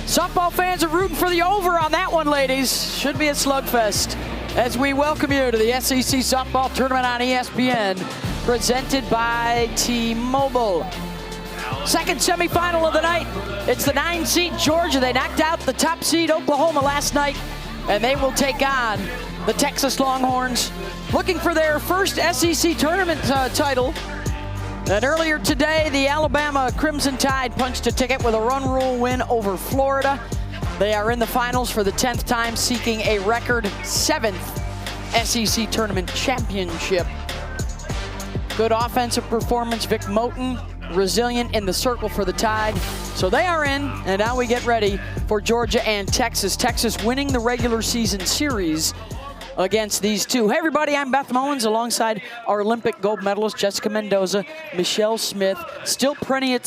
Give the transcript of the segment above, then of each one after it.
Softball fans are rooting for the over on that one, ladies. Should be a slugfest. As we welcome you to the SEC Softball Tournament on ESPN, presented by T-Mobile. Second semifinal of the night. It's the 9-seed Georgia. They knocked out the top seed Oklahoma last night, and they will take on the Texas Longhorns, looking for their first SEC tournament title. And earlier today, the Alabama Crimson Tide punched a ticket with a run rule win over Florida. They are in the finals for the 10th time, seeking a record 7th SEC tournament championship. Good offensive performance. Vic Moten, resilient in the circle for the Tide. So they are in, and now we get ready for Georgia and Texas. Texas winning the regular season series against these two. Hey everybody, I'm Beth Mowins alongside our Olympic gold medalist Jessica Mendoza, Michelle Smith. Still plenty at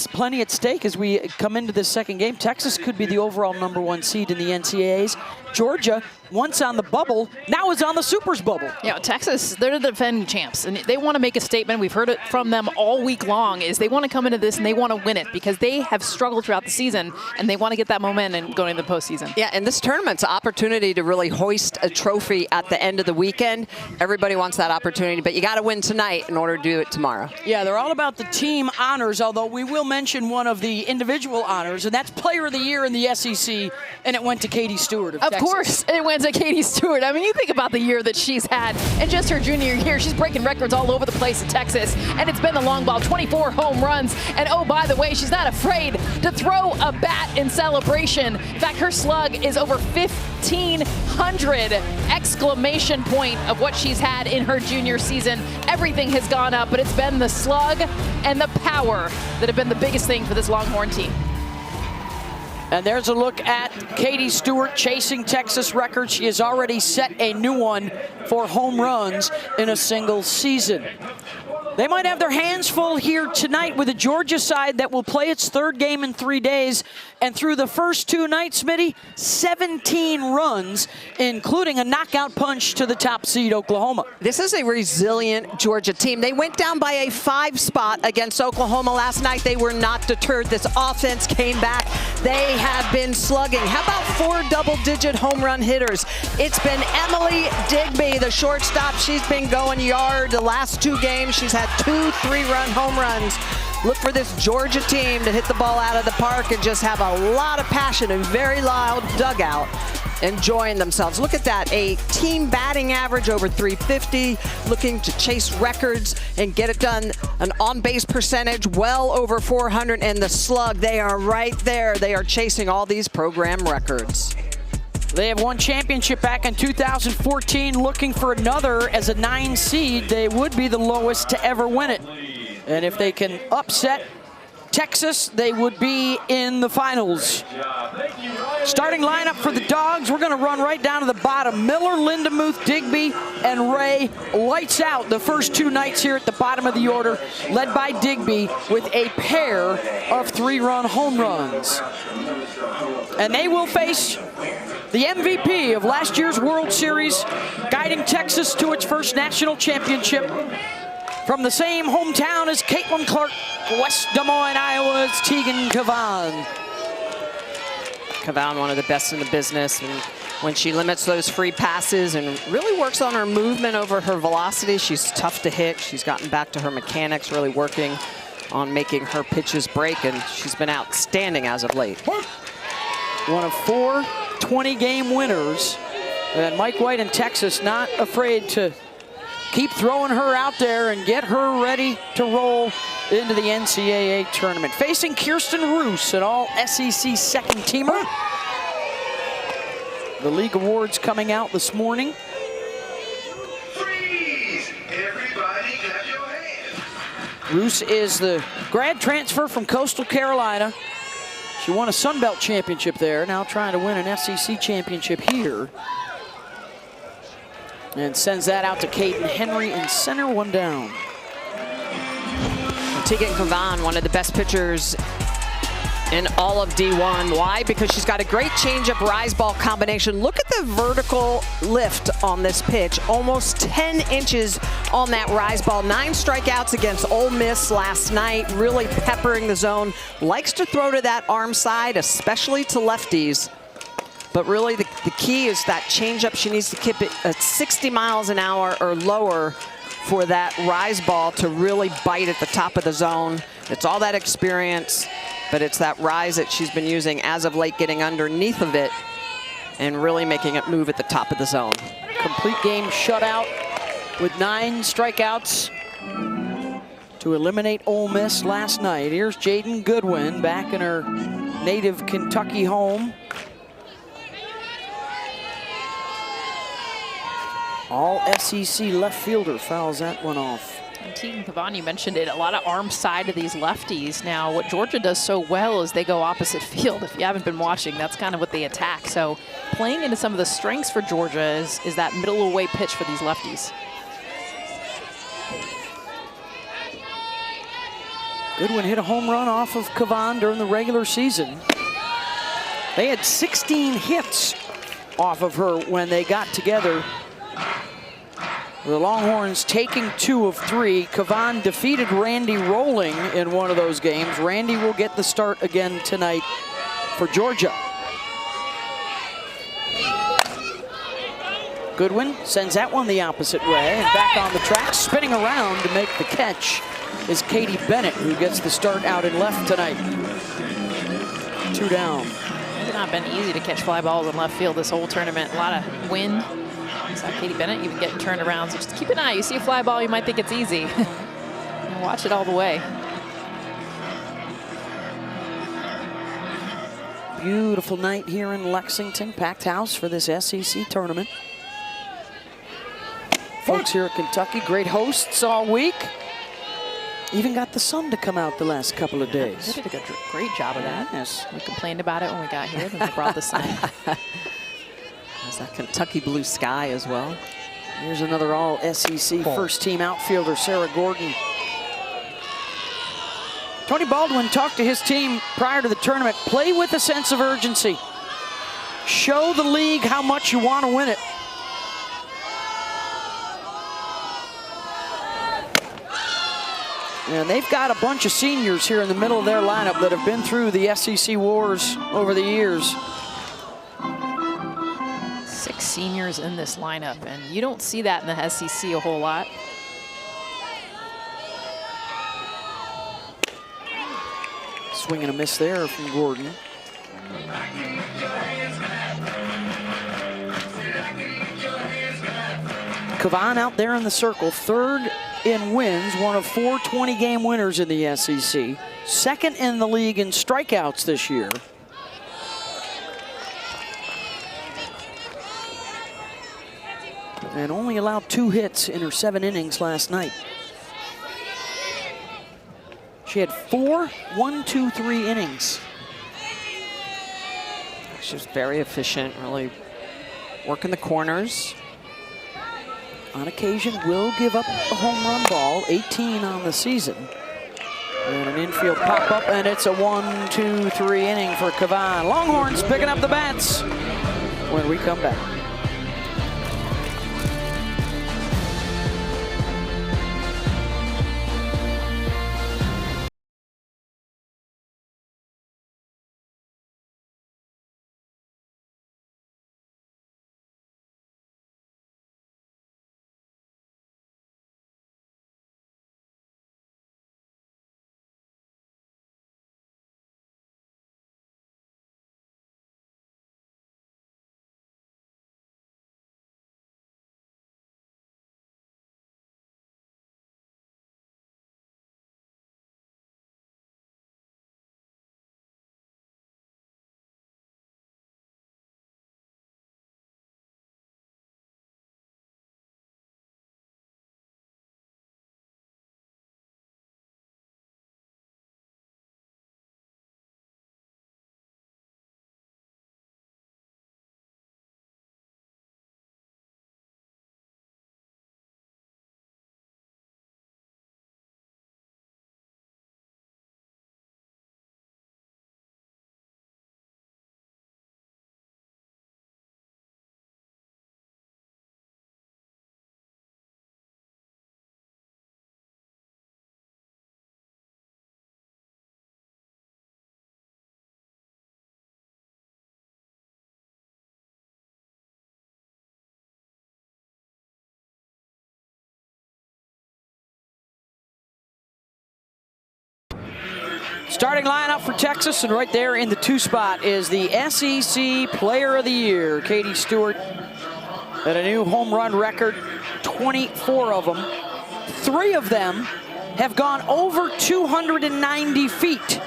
stake as we come into this second game. Texas could be the overall #1 seed in the NCAAs. Georgia, once on the bubble, now is on the Supers bubble. Yeah, Texas, they're the defending champs, and they want to make a statement. We've heard it from them all week long, is they want to come into this and they want to win it because they have struggled throughout the season, and they want to get that momentum going into the postseason. Yeah, and this tournament's an opportunity to really hoist a trophy at the end of the weekend. Everybody wants that opportunity, but you got to win tonight in order to do it tomorrow. Yeah, they're all about the team honors, although we will mention one of the individual honors, and that's Player of the Year in the SEC, and it went to Katie Stewart of Texas. Of course, it went to Katie Stewart. I mean, you think about the year that she's had. In just her junior year, she's breaking records all over the place in Texas. And it's been the long ball, 24 home runs. And oh, by the way, she's not afraid to throw a bat in celebration. In fact, her slug is over 1,500 exclamation point of what she's had in her junior season. Everything has gone up, but it's been the slug and the power that have been the biggest thing for this Longhorn team. And there's a look at Katie Stewart chasing Texas records. She has already set a new one for home runs in a single season. They might have their hands full here tonight with a Georgia side that will play its third game in 3 days. And through the first two nights, Smitty, 17 runs, including a knockout punch to the top seed Oklahoma. This is a resilient Georgia team. They went down by a 5 spot against Oklahoma last night. They were not deterred. This offense came back. They have been slugging. How about 4 double-digit home run hitters? It's been Emily Digby, the shortstop. She's been going yard the last 2 games. She's had 2 3-run home runs. Look for this Georgia team to hit the ball out of the park and just have a lot of passion and very loud dugout, enjoying themselves. Look at that, a team batting average over 350, looking to chase records and get it done. An on-base percentage well over 400, and the slug, they are right there. They are chasing all these program records. They have won championship back in 2014, looking for another as a 9 seed. They would be the lowest to ever win it. And if they can upset Texas, they would be in the finals. Starting lineup for the Dogs, we're going to run right down to the bottom. Miller, Lindemuth, Digby, and Ray. Lights out the first 2 nights here at the bottom of the order, led by Digby with a pair of 3-run home runs. And they will face the MVP of last year's World Series, guiding Texas to its first national championship. From the same hometown as Caitlin Clark, West Des Moines, Iowa's Tegan Cavan. Cavan, one of the best in the business, and when she limits those free passes and really works on her movement over her velocity, she's tough to hit. She's gotten back to her mechanics, really working on making her pitches break, and she's been outstanding as of late. One of 4 20-game winners, and Mike White in Texas not afraid to keep throwing her out there and get her ready to roll into the NCAA tournament. Facing Kirsten Roos, an all-SEC second-teamer. The league awards coming out this morning. Freeze! Everybody clap your hands. Roos is the grad transfer from Coastal Carolina. She won a Sun Belt championship there, now trying to win an SEC championship here. And sends that out to Caden Henry in center, 1 down. Tegan Cavan, one of the best pitchers in all of D1. Why? Because she's got a great changeup rise ball combination. Look at the vertical lift on this pitch. Almost 10 inches on that rise ball. 9 strikeouts against Ole Miss last night. Really peppering the zone. Likes to throw to that arm side, especially to lefties. But really the key is that changeup. She needs to keep it at 60 miles an hour or lower for that rise ball to really bite at the top of the zone. It's all that experience, but it's that rise that she's been using as of late, getting underneath of it and really making it move at the top of the zone. Complete game shutout with 9 strikeouts to eliminate Ole Miss last night. Here's Jaden Goodwin back in her native Kentucky home. All SEC left fielder fouls that one off. And Tegan Cavan, you mentioned it, a lot of arm side to these lefties. Now, what Georgia does so well is they go opposite field. If you haven't been watching, that's kind of what they attack. So playing into some of the strengths for Georgia is that middle away pitch for these lefties. Goodwin hit a home run off of Cavan during the regular season. They had 16 hits off of her when they got together. The Longhorns taking 2 of 3. Cavan defeated Randy Rolling in one of those games. Randy will get the start again tonight for Georgia. Goodwin sends that one the opposite way and back on the track, spinning around to make the catch is Katie Bennett, who gets the start out in left tonight. 2 down. It's not been easy to catch fly balls in left field this whole tournament. A lot of wind. Saw Katie Bennett even getting turned around. So just keep an eye. You see a fly ball, you might think it's easy. And watch it all the way. Beautiful night here in Lexington. Packed house for this SEC tournament. Folks here at Kentucky, great hosts all week. Even got the sun to come out the last couple of days. They did a great job of that. Yes. We complained about it when we got here, then they brought the sun. There's that Kentucky blue sky as well. Here's another all SEC first team outfielder, Sarah Gordon. Tony Baldwin talked to his team prior to the tournament. Play with a sense of urgency. Show the league how much you want to win it. And they've got a bunch of seniors here in the middle of their lineup that have been through the SEC wars over the years. 6 seniors in this lineup, and you don't see that in the SEC a whole lot. Swing and a miss there from Gordon. Cavan out there in the circle, 3rd in wins, one of 4 20-game winners in the SEC. 2nd in the league in strikeouts this year. And only allowed 2 hits in her 7 innings last night. She had 4 1-2-3 innings. She's very efficient, really working the corners. On occasion will give up a home run ball, 18 on the season. And an infield pop-up, and it's a 1-2-3 inning for Cavan. Longhorns picking up the bats when we come back. Starting lineup for Texas, and right there in the 2 spot is the SEC Player of the Year, Katie Stewart, at a new home run record, 24 of them. 3 of them have gone over 290 feet.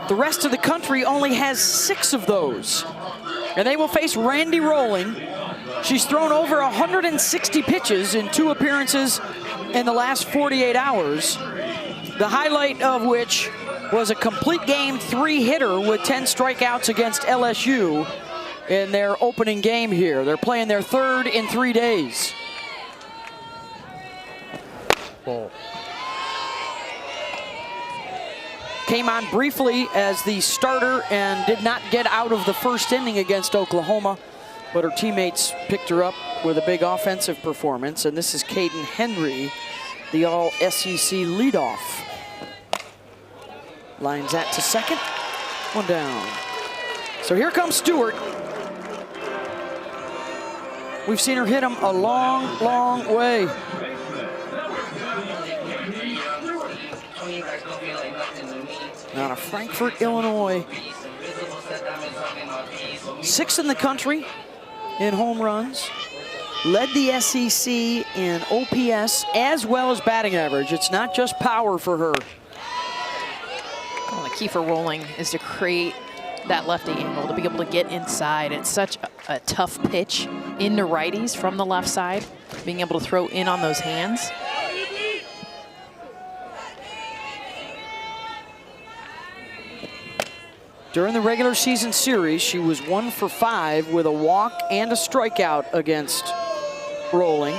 The rest of the country only has 6 of those. And they will face Randy Rolling. She's thrown over 160 pitches in 2 appearances in the last 48 hours. The highlight of which was a complete game 3-hitter with 10 strikeouts against LSU in their opening game here. They're playing their 3rd in 3 days. Ball. Came on briefly as the starter and did not get out of the 1st inning against Oklahoma, but her teammates picked her up with a big offensive performance, and this is Caden Henry, the all-SEC leadoff. Lines that to second, 1 down. So here comes Stewart. We've seen her hit him a long, long way. Out of Frankfort, Illinois. 6th in the country in home runs. Led the SEC in OPS as well as batting average. It's not just power for her. Well, the key for Rolling is to create that lefty angle, to be able to get inside. It's such a tough pitch into righties from the left side, being able to throw in on those hands. During the regular season series, she was 1 for 5 with a walk and a strikeout against Rolling.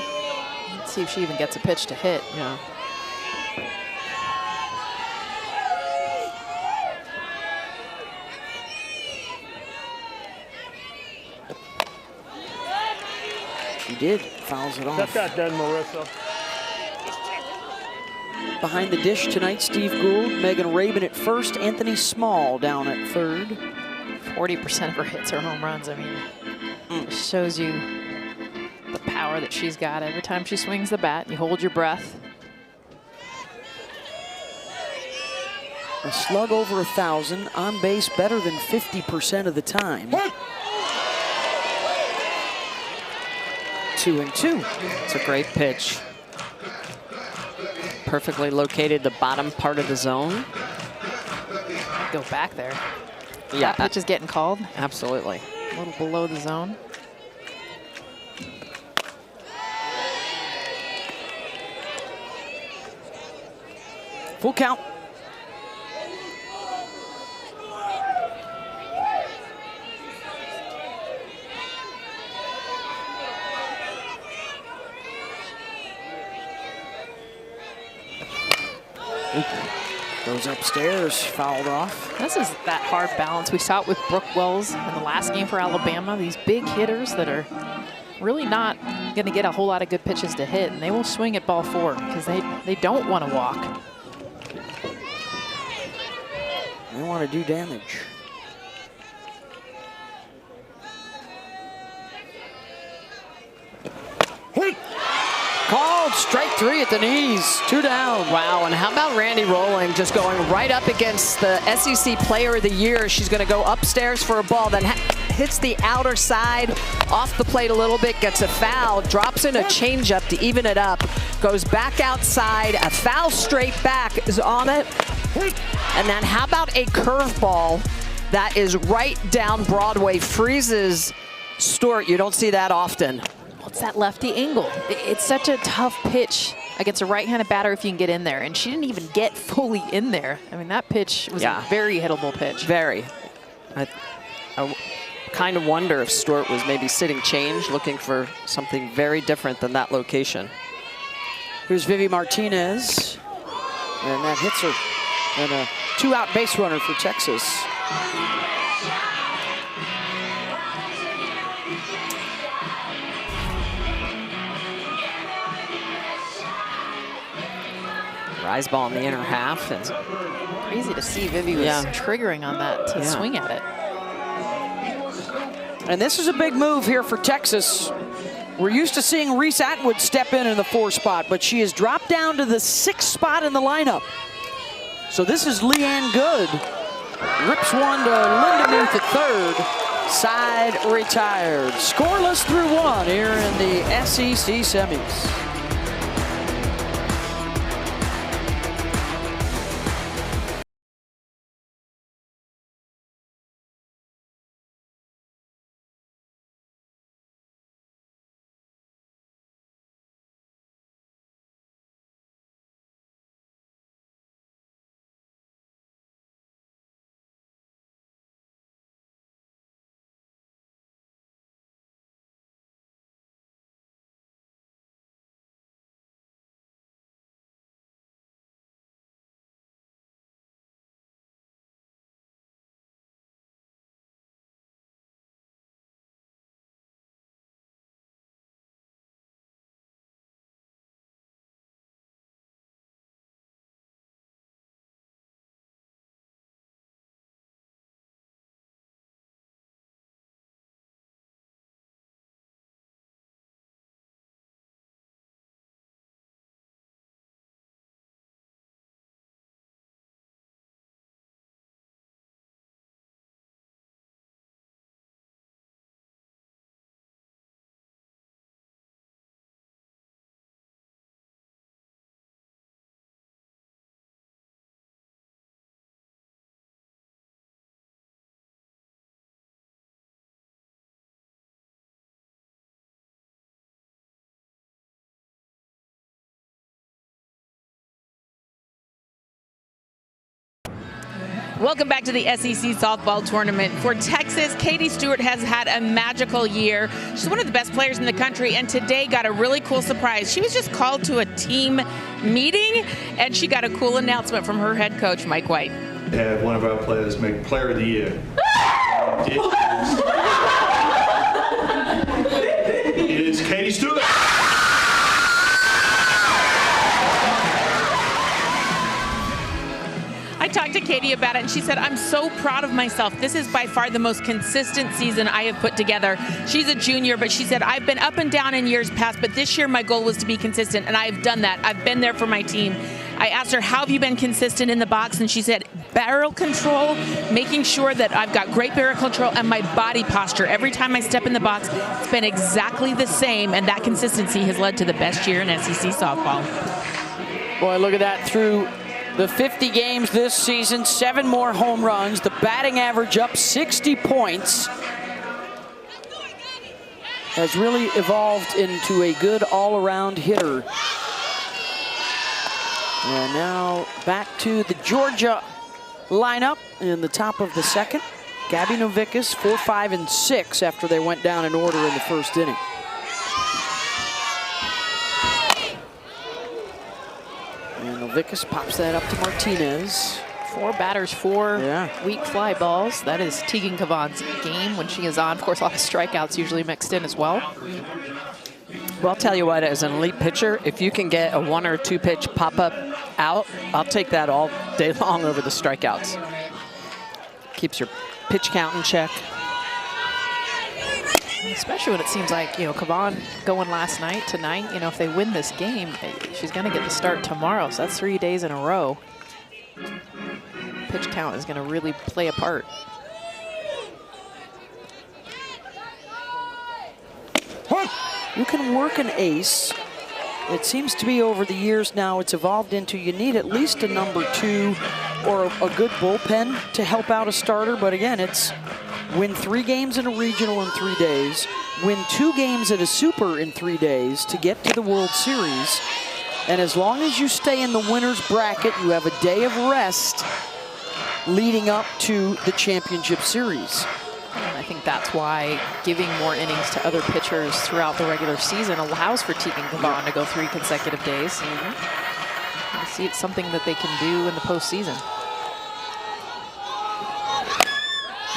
Let's see if she even gets a pitch to hit. Yeah. She did, fouls it off. Set that then, Marissa. Behind the dish tonight, Steve Gould, Megan Rabin at 1st, Anthony Small down at 3rd. 40% of her hits are home runs. I mean, it shows you the power that she's got every time she swings the bat. You hold your breath. A slug over 1,000, on base better than 50% of the time. 2-2. It's a great pitch. Perfectly located the bottom part of the zone. Go back there. Yeah, That pitch is getting called. absolutely. A little below the zone. Full count. Goes upstairs, fouled off. This is that hard balance. We saw it with Brooke Wells in the last game for Alabama. These big hitters that are really not going to get a whole lot of good pitches to hit, and they will swing at ball 4 because they don't want to walk. They want to do damage. Called strike 3 at the knees, 2 down. Wow, and how about Randy Rolling just going right up against the SEC Player of the Year. She's going to go upstairs for a ball, then hits the outer side, off the plate a little bit, gets a foul, drops in a changeup to even it up, goes back outside, a foul straight back is on it. And then how about a curveball that is right down Broadway, freezes Stewart. You don't see that often. What's that lefty angle? It's such a tough pitch against a right-handed batter if you can get in there, and she didn't even get fully in there. I mean, that pitch was a very hittable pitch. Very. I kind of wonder if Stewart was maybe sitting change, looking for something very different than that location. Here's Vivi Martinez, and that hits her. And a 2-out base runner for Texas. Rise ball in the inner half. And crazy to see Vivi was triggering on that to swing at it. And this is a big move here for Texas. We're used to seeing Reese Atwood step in the 4 spot, but she has dropped down to the 6th spot in the lineup. So this is Leanne Good. Rips one to Linda Muth at third. Side retired. Scoreless through one here in the SEC semis. Welcome back to the SEC softball tournament. For Texas, Katie Stewart has had a magical year. She's one of the best players in the country, and today got a really cool surprise. She was just called to a team meeting, and she got a cool announcement from her head coach, Mike White. Had one of our players make Player of the Year. It is Katie Stewart. I talked to Katie about it, and she said, I'm so proud of myself. This is by far the most consistent season I have put together. She's a junior, but she said, I've been up and down in years past, but this year my goal was to be consistent, and I've done that. I've been there for my team. I asked her, how have you been consistent in the box? And she said, barrel control, making sure that I've got great barrel control, and my body posture. Every time I step in the box, it's been exactly the same, and that consistency has led to the best year in SEC softball. Boy, look at that. Through the 50 games this season, 7 more home runs, the batting average up 60 points. Has really evolved into a good all-around hitter. And now back to the Georgia lineup in the top of the second. Gabby Novickas, 4, 5, and 6 after they went down in order in the first inning. And Novickas pops that up to Martinez. 4 batters, 4 weak fly balls. That is Tegan Cavan's game when she is on. Of course, a lot of strikeouts usually mixed in as well. Well, I'll tell you what, as an elite pitcher, if you can get a 1 or 2 pitch pop-up out, I'll take that all day long over the strikeouts. Keeps your pitch count in check. Especially when it seems like, you know, Cavan going last night, tonight, you know, if they win this game, she's going to get the start tomorrow. So that's 3 days in a row. Pitch count is going to really play a part. You can work an ace. It seems to be over the years now it's evolved into you need at least a number 2 or a good bullpen to help out a starter. But again, it's win 3 games in a regional in 3 days, win 2 games at a super in 3 days to get to the World Series. And as long as you stay in the winner's bracket, you have a day of rest leading up to the championship series. And I think that's why giving more innings to other pitchers throughout the regular season allows for Tegan Cavan to go 3 consecutive days. I see it's something that they can do in the postseason.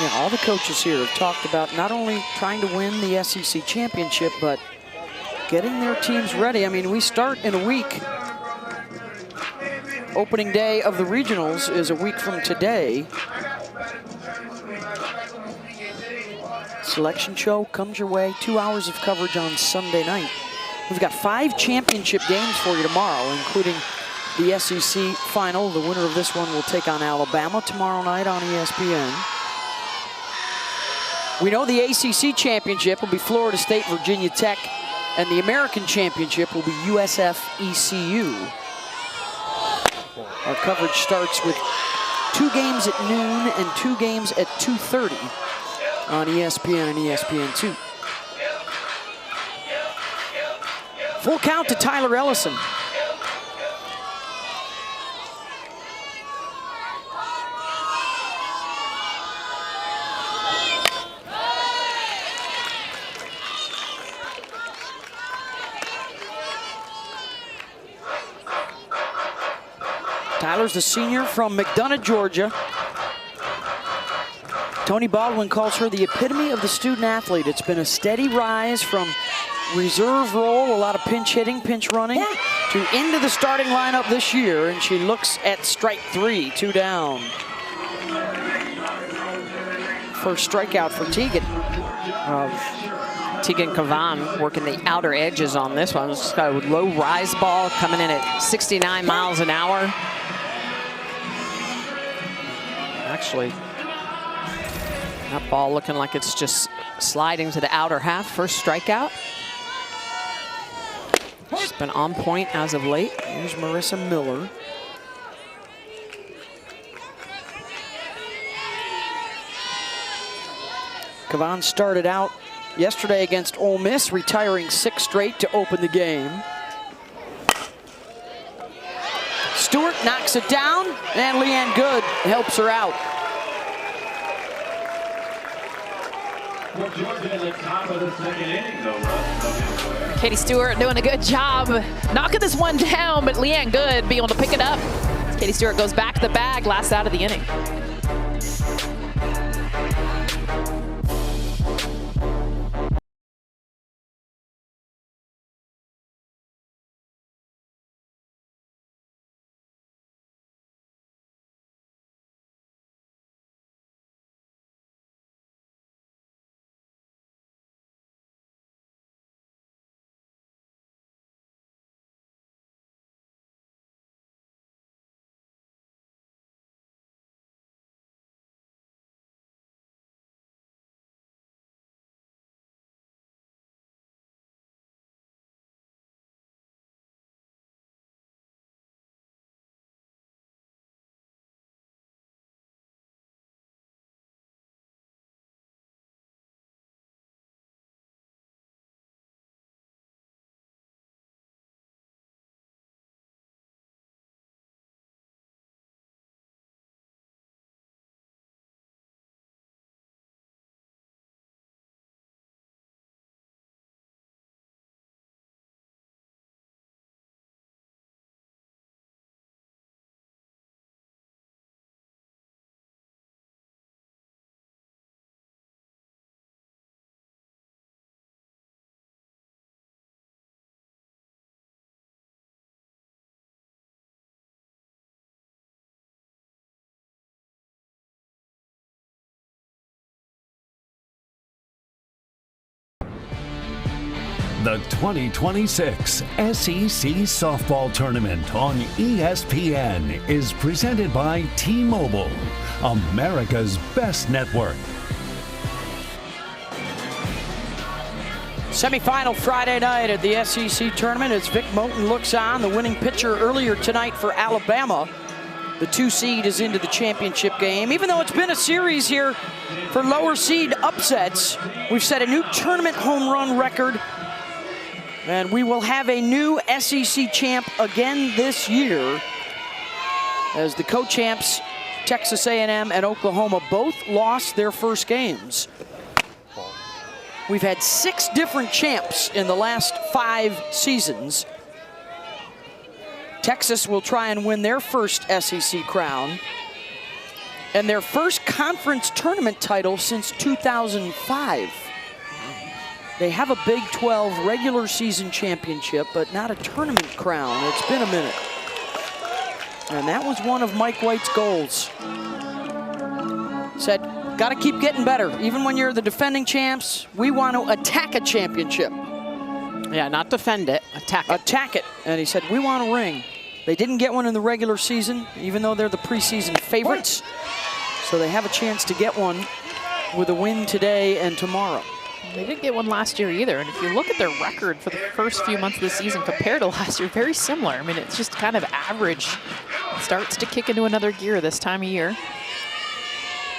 Yeah, all the coaches here have talked about not only trying to win the SEC championship, but getting their teams ready. I mean, we start in a week. Opening day of the regionals is a week from today. Selection show comes your way, 2 hours of coverage on Sunday night. We've got 5 championship games for you tomorrow, including the SEC final. The winner of this one will take on Alabama tomorrow night on ESPN. We know the ACC championship will be Florida State, Virginia Tech, and the American championship will be USF ECU. Our coverage starts with 2 games at noon and 2 games at 2:30 on ESPN and ESPN2. Full count to Tyler Ellison. Tyler's the senior from McDonough, Georgia. Tony Baldwin calls her the epitome of the student athlete. It's been a steady rise from reserve role, a lot of pinch hitting, pinch running, to into the starting lineup this year, and she looks at strike 3, 2 down. First strikeout for Tegan. Tegan Cavan working the outer edges on this one. It's got a low rise ball coming in at 69 miles an hour. Actually, that ball looking like it's just sliding to the outer half. First strikeout. She's been on point as of late. Here's Marissa Miller. Cavan started out yesterday against Ole Miss, retiring 6 straight to open the game. Stewart knocks it down, and Leanne Good helps her out. Katie Stewart doing a good job knocking this one down, but Leanne Good being able to pick it up. Katie Stewart goes back to the bag, last out of the inning. The 2026 SEC Softball Tournament on ESPN is presented by T-Mobile, America's best network. Semifinal Friday night at the SEC Tournament as Vic Moten looks on. The winning pitcher earlier tonight for Alabama. The 2 seed is into the championship game. Even though it's been a series here for lower seed upsets, we've set a new tournament home run record. And we will have a new SEC champ again this year, as the co-champs Texas A&M and Oklahoma both lost their first games. We've had 6 different champs in the last 5 seasons. Texas will try and win their first SEC crown and their first conference tournament title since 2005. They have a Big 12 regular season championship, but not a tournament crown. It's been a minute. And that was one of Mike White's goals. Said, got to keep getting better. Even when you're the defending champs, we want to attack a championship. Yeah, not defend it, attack it. Attack it. And he said, we want a ring. They didn't get one in the regular season, even though they're the preseason favorites. So they have a chance to get one with a win today and tomorrow. They didn't get one last year either. And if you look at their record for the first few months of the season compared to last year, very similar. I mean, it's just kind of average. It starts to kick into another gear this time of year.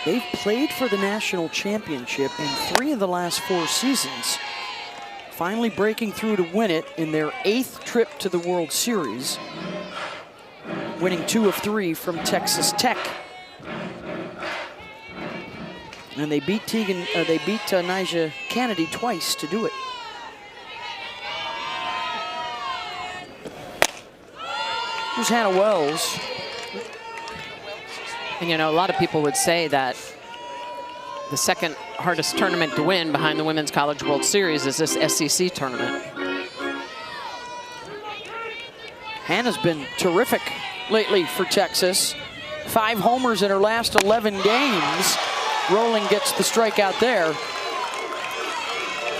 They've played for the national championship in 3 of the last 4 seasons, finally breaking through to win it in their 8th trip to the World Series, winning 2 of 3 from Texas Tech. And they beat Nyjah Kennedy twice to do it. Here's Hannah Wells. And you know, a lot of people would say that the second hardest tournament to win behind the Women's College World Series is this SEC tournament. Hannah's been terrific lately for Texas. 5 homers in her last 11 games. Rolling gets the strikeout there.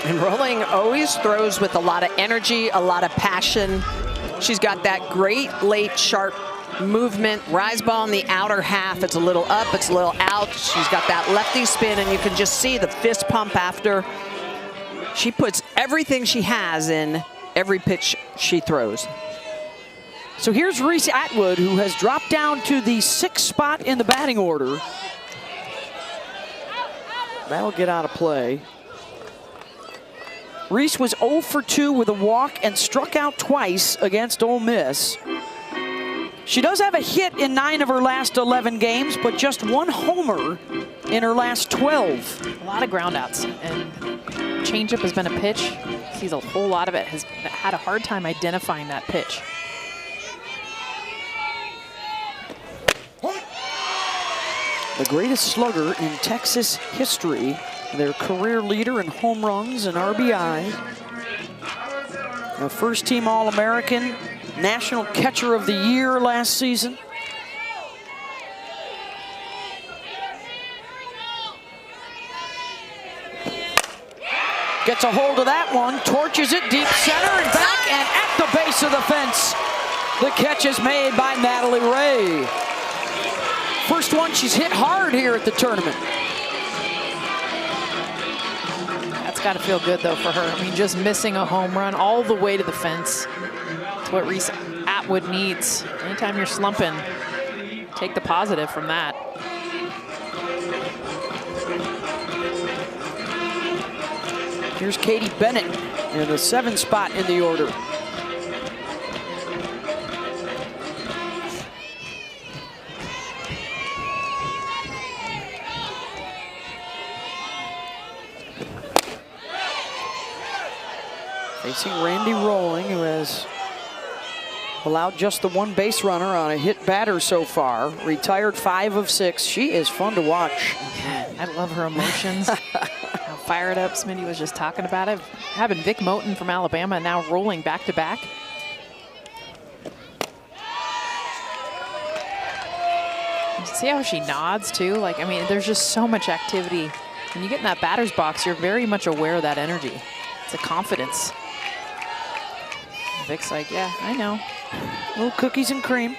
And Rolling always throws with a lot of energy, a lot of passion. She's got that great late sharp movement. Rise ball in the outer half. It's a little up, it's a little out. She's got that lefty spin, and you can just see the fist pump after. She puts everything she has in every pitch she throws. So here's Reese Atwood, who has dropped down to the 6th spot in the batting order. That'll get out of play. Reese was 0 for 2 with a walk and struck out twice against Ole Miss. She does have a hit in 9 of her last 11 games, but just 1 homer in her last 12. A lot of groundouts, and changeup has been a pitch. Sees a whole lot of it, has had a hard time identifying that pitch. The greatest slugger in Texas history, their career leader in home runs and RBI. A first-team All-American, National Catcher of the Year last season. Gets a hold of that one, torches it deep center and back and at the base of the fence. The catch is made by Natalie Ray. First one she's hit hard here at the tournament. That's got to feel good, though, for her. I mean, just missing a home run all the way to the fence. That's what Reese Atwood needs. Anytime you're slumping, take the positive from that. Here's Katie Bennett in the 7th spot in the order. Facing Randy Rolling, who has allowed just the 1 base runner on a hit batter so far. Retired 5 of 6. She is fun to watch. I love her emotions. How fired up Smitty was just talking about it. Having Vic Moten from Alabama now rolling back-to-back. See how she nods too? Like, I mean, there's just so much activity. When you get in that batter's box, you're very much aware of that energy. It's a confidence. Vic's like, yeah, I know. Little cookies and cream.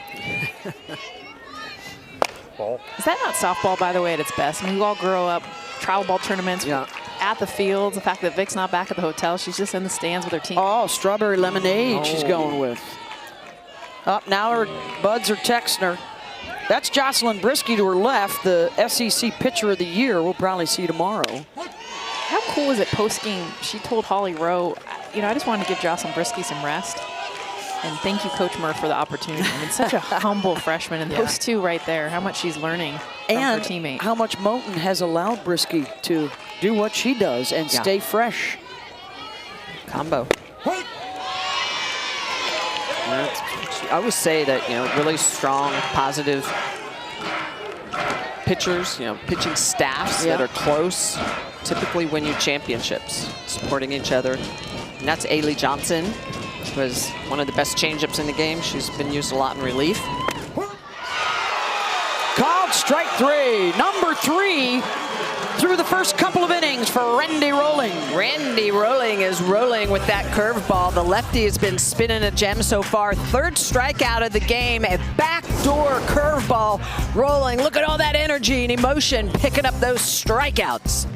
Ball. Is that not softball, by the way, at its best? I mean, we all grow up travel ball tournaments at the fields. The fact that Vic's not back at the hotel, she's just in the stands with her team. Oh, strawberry lemonade she's going with. Up now her buds are texting her. That's Jocelyn Brisky to her left, the SEC Pitcher of the Year. We'll probably see tomorrow. How cool is it post-game? She told Holly Rowe, you know, I just wanted to give Jocelyn Brisky some rest. And thank you, Coach Murph, for the opportunity. I mean, such a humble freshman. And those two right there, how much she's learning from her teammate. How much Moten has allowed Brisky to do what she does and stay fresh. Combo. I always say that, you know, really strong, positive pitchers, you know, pitching staffs that are close, typically win you championships, supporting each other. And that's Ailey Johnson, who has one of the best changeups in the game. She's been used a lot in relief. Called strike 3. Number 3 through the first couple of innings. innings for Randy Rolling. Randy Rolling is rolling with that curveball. The lefty has been spinning a gem so far. Third strikeout of the game, a backdoor curveball. Rolling, look at all that energy and emotion, picking up those strikeouts.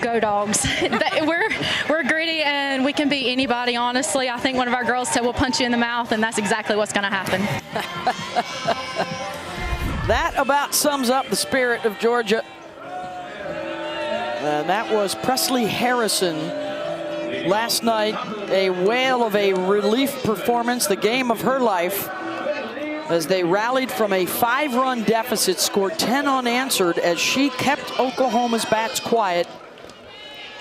Go Dogs. We're gritty and we can beat anybody, honestly. I think one of our girls said we'll punch you in the mouth, and that's exactly what's going to happen. That about sums up the spirit of Georgia. And that was Presley Harrison last night. A whale of a relief performance, the game of her life, as they rallied from a 5-run deficit, scored 10 unanswered as she kept Oklahoma's bats quiet,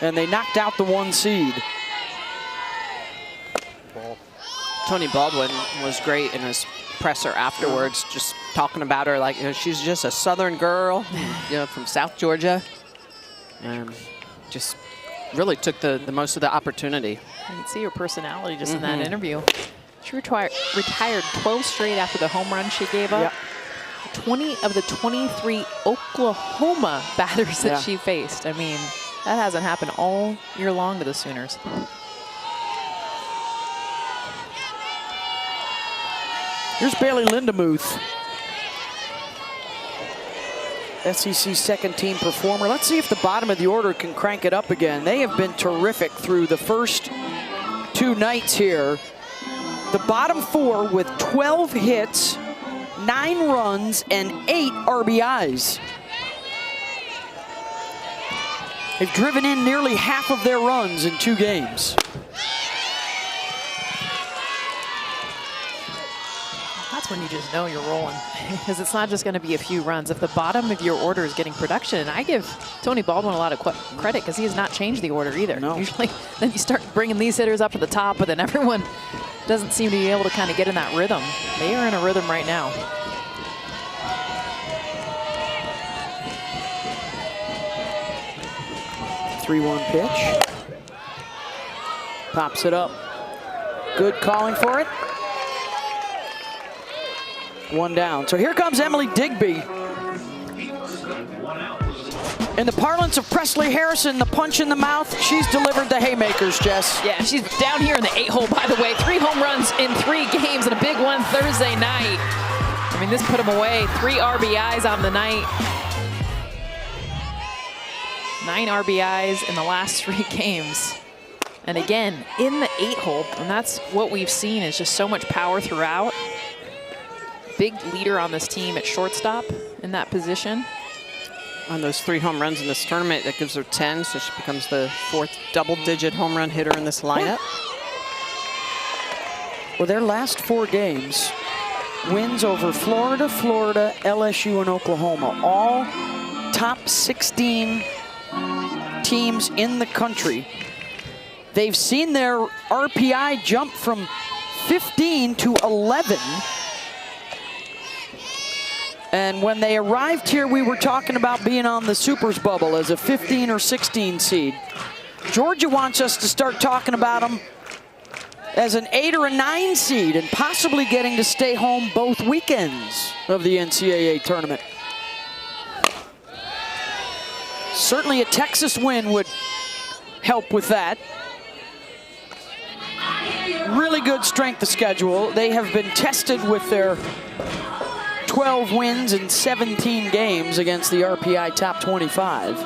and they knocked out the 1 seed. Tony Baldwin was great in his presser afterwards, just talking about her like, you know, she's just a Southern girl, you know, from South Georgia, and just really took the most of the opportunity. You can see her personality just in that interview. She retired 12 straight after the home run she gave up. Yep. 20 of the 23 Oklahoma batters that she faced. I mean, that hasn't happened all year long to the Sooners. Here's Bailey Lindemuth, SEC second team performer. Let's see if the bottom of the order can crank it up again. They have been terrific through the first 2 nights here. The bottom 4 with 12 hits, 9 runs, and 8 RBIs. They've driven in nearly half of their runs in 2 games. That's when you just know you're rolling, because it's not just going to be a few runs. If the bottom of your order is getting production, and I give Tony Baldwin a lot of credit because he has not changed the order either. No. Usually then you start bringing these hitters up to the top, but then everyone doesn't seem to be able to kind of get in that rhythm. They are in a rhythm right now. .31 pitch. Pops it up. Good calling for it. 1 down. So here comes Emily Digby. In the parlance of Presley Harrison, the punch in the mouth, she's delivered the haymakers, Jess. Yeah, she's down here in the 8-hole, by the way. 3 home runs in 3 games and a big one Thursday night. I mean, this put them away. 3 RBIs on the night. 9 RBIs in the last 3 games. And again, in the 8-hole, and that's what we've seen is just so much power throughout. Big leader on this team at shortstop in that position. On those 3 home runs in this tournament, that gives her 10, so she becomes the 4th double-digit home run hitter in this lineup. Well, their last 4 games, wins over Florida, LSU, and Oklahoma, all top 16 teams in the country. They've seen their RPI jump from 15 to 11. And when they arrived here, we were talking about being on the Supers bubble as a 15 or 16 seed. Georgia wants us to start talking about them as an 8 or a 9 seed and possibly getting to stay home both weekends of the NCAA tournament. Certainly a Texas win would help with that. Really good strength of schedule. They have been tested with their 12 wins in 17 games against the RPI top 25.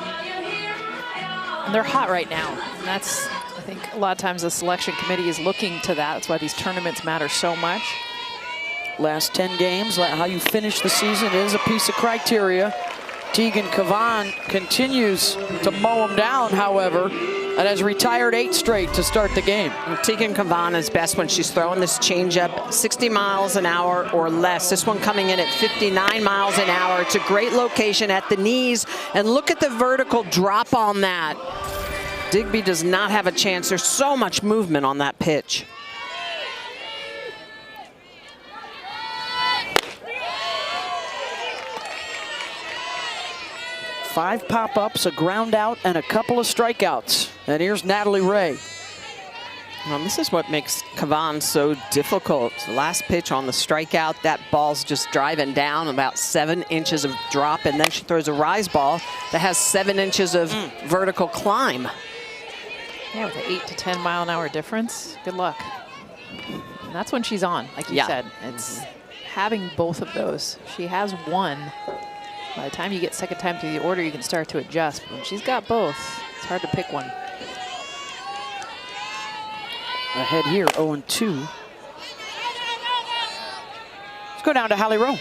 And they're hot right now. And that's, I think, a lot of times the selection committee is looking to that. That's why these tournaments matter so much. Last 10 games, how you finish the season is a piece of criteria. Tegan Cavan continues to mow them down, however, and has retired 8 straight to start the game. Tegan Cavan is best when she's throwing this changeup 60 miles an hour or less. This one coming in at 59 miles an hour. It's a great location at the knees, and look at the vertical drop on that. Digby does not have a chance. There's so much movement on that pitch. Five pop-ups, a ground out, and a couple of strikeouts. And here's Natalie Ray. Well, this is what makes Cavan so difficult. The last pitch on the strikeout, that ball's just driving down about 7 inches of drop, and then she throws a rise ball that has 7 inches of vertical climb. Yeah, with an 8 to 10 mile an hour difference, good luck. And that's when she's on, like you said. It's having both of those. She has one. By the time you get second time through the order, you can start to adjust. But when she's got both, it's hard to pick one. Ahead here, 0-2. Let's go down to Holly Rowe.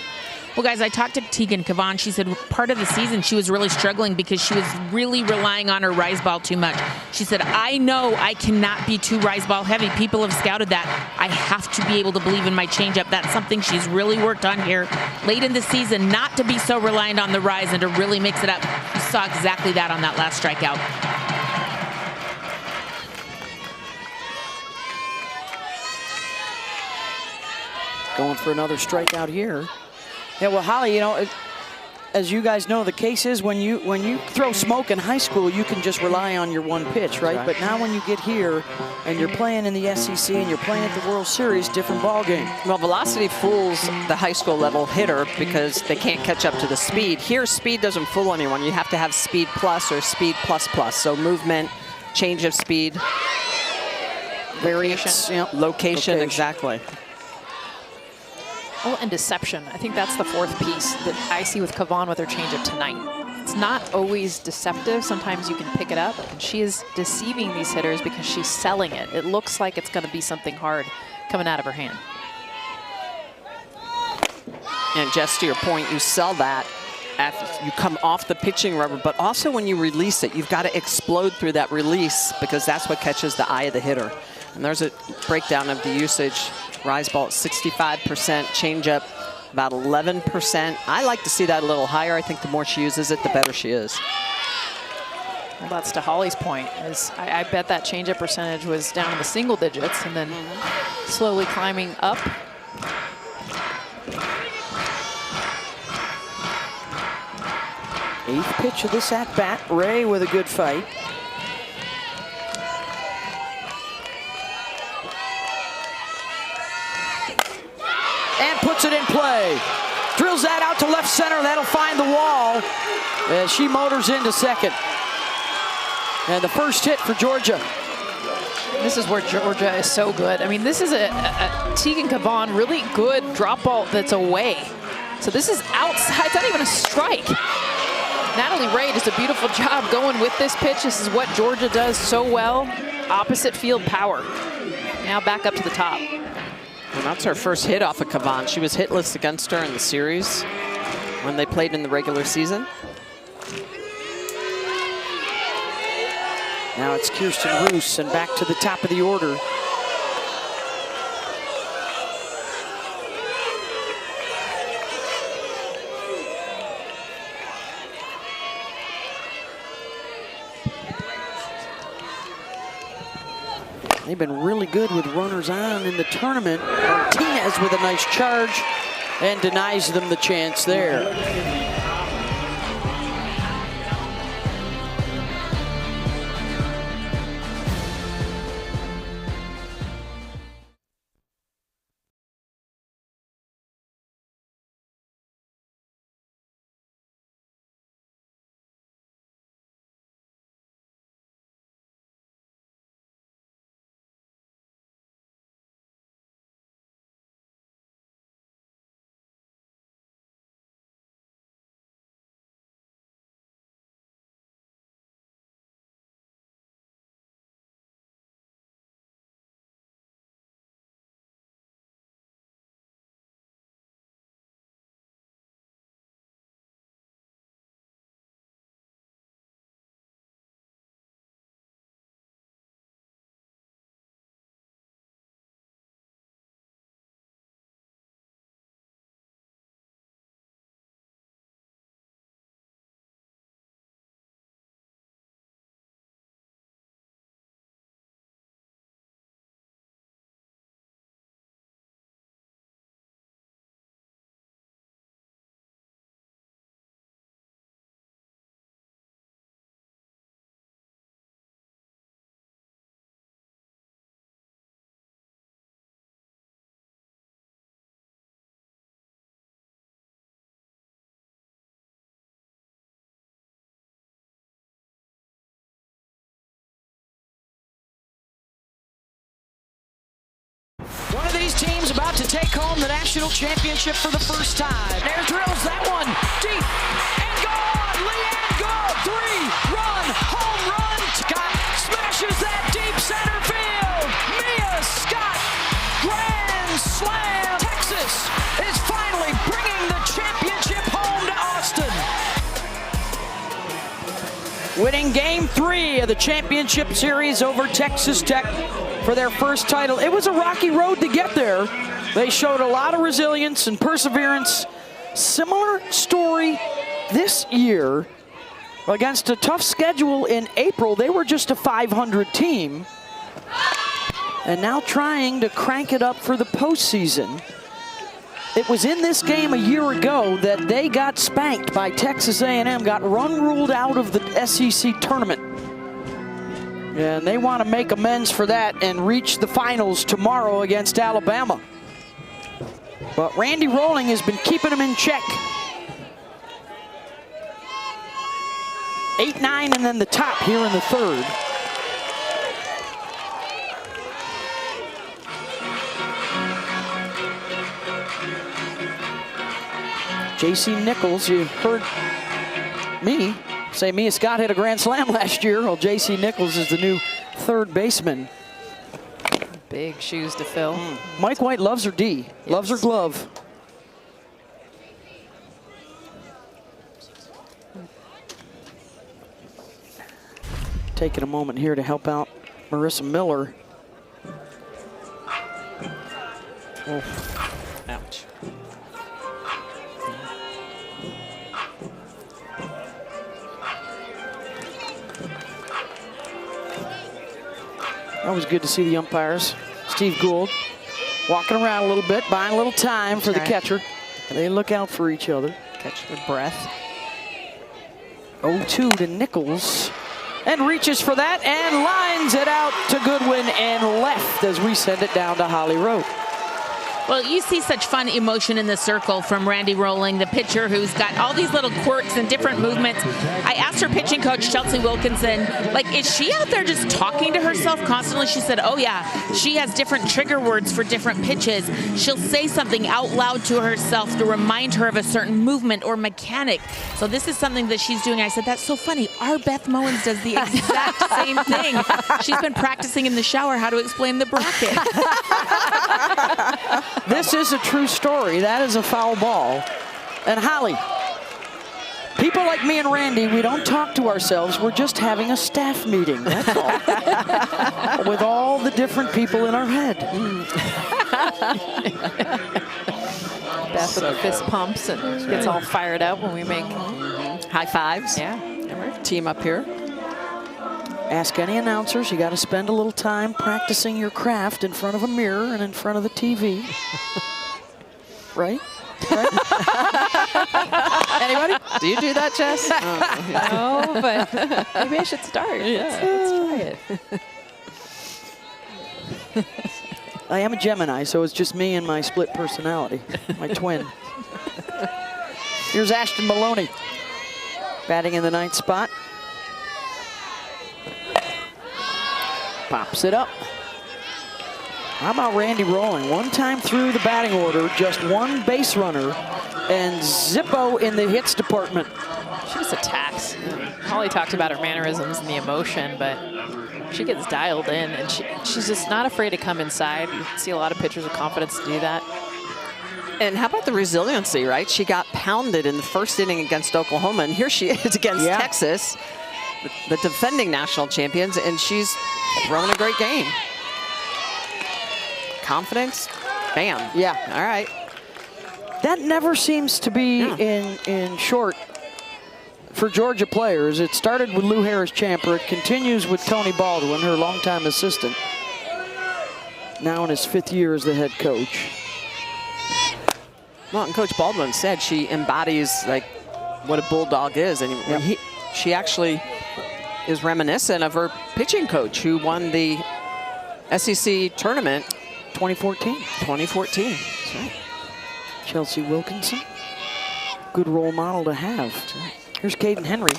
Well, guys, I talked to Tegan Cavan. She said part of the season she was really struggling because she was really relying on her rise ball too much. She said, I know I cannot be too rise ball heavy. People have scouted that. I have to be able to believe in my changeup. That's something she's really worked on here late in the season, not to be so reliant on the rise and to really mix it up. You saw exactly that on that last strikeout. Going for another strikeout here. Yeah, well, Holly, you know, as you guys know, the case is when you throw smoke in high school, you can just rely on your one pitch, right? But now when you get here and you're playing in the SEC and you're playing at the World Series, different ball game. Well, velocity fools the high school level hitter because they can't catch up to the speed. Here, speed doesn't fool anyone. You have to have speed plus or speed plus plus. So movement, change of speed, Variance, location, exactly. Oh, and deception. I think that's the fourth piece that I see with Cavan with her changeup tonight. It's not always deceptive. Sometimes you can pick it up, and she is deceiving these hitters because she's selling it. It looks like it's going to be something hard coming out of her hand. And just to your point, you sell that after you come off the pitching rubber, but also when you release it, you've got to explode through that release because that's what catches the eye of the hitter. And there's a breakdown of the usage. Rise ball at 65%, changeup about 11%. I like to see that a little higher. I think the more she uses it, the better she is. Well, that's to Holly's point. I bet that changeup percentage was down in the single digits and then slowly climbing up. Eighth pitch of this at-bat. Ray with a good fight. And puts it in play. Drills that out to left center. That'll find the wall as she motors into second. And the first hit for Georgia. This is where Georgia is so good. I mean, this is a Tegan Cavan really good drop ball that's away. So this is outside. It's not even a strike. Natalie Ray does a beautiful job going with this pitch. This is what Georgia does so well. Opposite field power. Now back up to the top. And that's her first hit off of Cavan. She was hitless against her in the series when they played in the regular season. Now it's Kirsten Roos and back to the top of the order. They've been really good with runners on in the tournament. Martinez with a nice charge and denies them the chance there. One of these teams about to take home the national championship for the first time. Air drills that one deep and gone. Leanne Gould, 3-run home run. Scott smashes that deep center field. Mia Scott, grand slam. Texas is finally bringing the championship home to Austin. Winning game 3 of the championship series over Texas Tech for their first title. It was a rocky road to get there. They showed a lot of resilience and perseverance. Similar story this year against a tough schedule in April. They were just a 500 team and now trying to crank it up for the postseason. It was in this game a year ago that they got spanked by Texas A&M, got ruled out of the SEC tournament. And they want to make amends for that and reach the finals tomorrow against Alabama. But Randy Rolling has been keeping them in check. 8-9 and then the top here in the third. J.C. Nichols, you heard me say Mia Scott hit a grand slam last year. Well, J.C. Nichols is the new third baseman. Big shoes to fill. Mike White loves her D, loves her glove. Taking a moment here to help out Marissa Miller. Oh, ouch. Always good to see the umpires. Steve Gould walking around a little bit, buying a little time for the catcher. They look out for each other. Catch their breath. 0-2 to Nichols. And reaches for that and lines it out to Goodwin and left as we send it down to Holly Rowe. Well, you see such fun emotion in the circle from Randy Rolling, the pitcher who's got all these little quirks and different movements. I asked her pitching coach, Chelsea Wilkinson, like, is she out there just talking to herself constantly? She said, oh yeah, she has different trigger words for different pitches. She'll say something out loud to herself to remind her of a certain movement or mechanic. So this is something that she's doing. I said, that's so funny. Our Beth Mowins does the exact same thing. She's been practicing in the shower how to explain the bracket. This is a true story. That is a foul ball. And Holly, people like me and Randy, we don't talk to ourselves. We're just having a staff meeting, that's all. With all the different people in our head. Beth with the fist pumps and gets all fired up when we make High fives. Yeah. Team up here. Ask any announcers, you got to spend a little time practicing your craft in front of a mirror and in front of the TV. Right? Anybody? Do you do that, Jess? No, but maybe I should start. Yeah. Let's try it. I am a Gemini, so it's just me and my split personality, my twin. Here's Ashton Maloney, batting in the 9th spot. Pops it up. How about Randy Rolling? One time through the batting order, just one base runner, and Zippo in the hits department. She just attacks. Holly talked about her mannerisms and the emotion, but she gets dialed in, and she's just not afraid to come inside. You see a lot of pitchers with confidence to do that. And how about the resiliency, right? She got pounded in the first inning against Oklahoma, and here she is against Texas, the defending national champions, and she's throwing a great game. Confidence, bam. Yeah. All right. That never seems to be in short for Georgia players. It started with Lou Harris-Champer. It continues with Tony Baldwin, her longtime assistant. Now in his 5th year as the head coach. Well, and Coach Baldwin said she embodies like what a bulldog is, and she actually is reminiscent of her pitching coach who won the SEC tournament 2014. 2014. That's right. Chelsea Wilkinson. Good role model to have. Here's Caden Henry.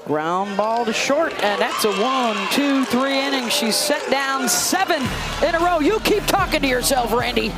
Ground ball to short, and that's a 1, 2, 3 innings. She's set down 7 in a row. You keep talking to yourself, Randy.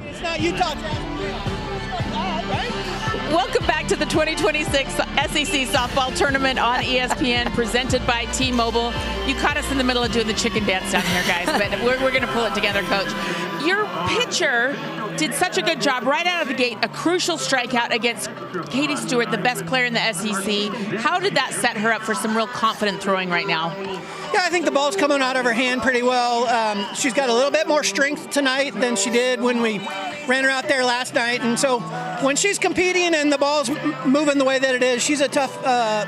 It's not Utah. Welcome back to the 2026 SEC Softball Tournament on ESPN, presented by T-Mobile. You caught us in the middle of doing the chicken dance down here, guys, but we're going to pull it together, Coach. Your pitcher did such a good job right out of the gate, a crucial strikeout against Katie Stewart, the best player in the SEC. How did that set her up for some real confident throwing right now? Yeah, I think the ball's coming out of her hand pretty well. She's got a little bit more strength tonight than she did when we ran her out there last night. And so when she's competing and the ball's moving the way that it is, she's a tough dog,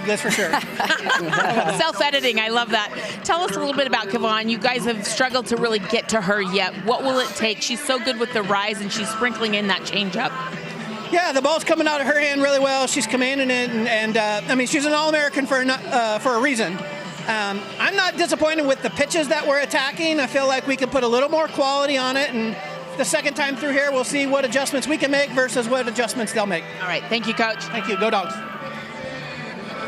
that's for sure. Self-editing, I love that. Tell us a little bit about Kevon. You guys have struggled to really get to her yet. What will it take? She's so good with the rise, and she's sprinkling in that changeup. Yeah, the ball's coming out of her hand really well. She's commanding it, and I mean, she's an All-American for a reason. I'm not disappointed with the pitches that we're attacking. I feel like we can put a little more quality on it, and the second time through here, we'll see what adjustments we can make versus what adjustments they'll make. All right, thank you, Coach. Thank you. Go Dogs.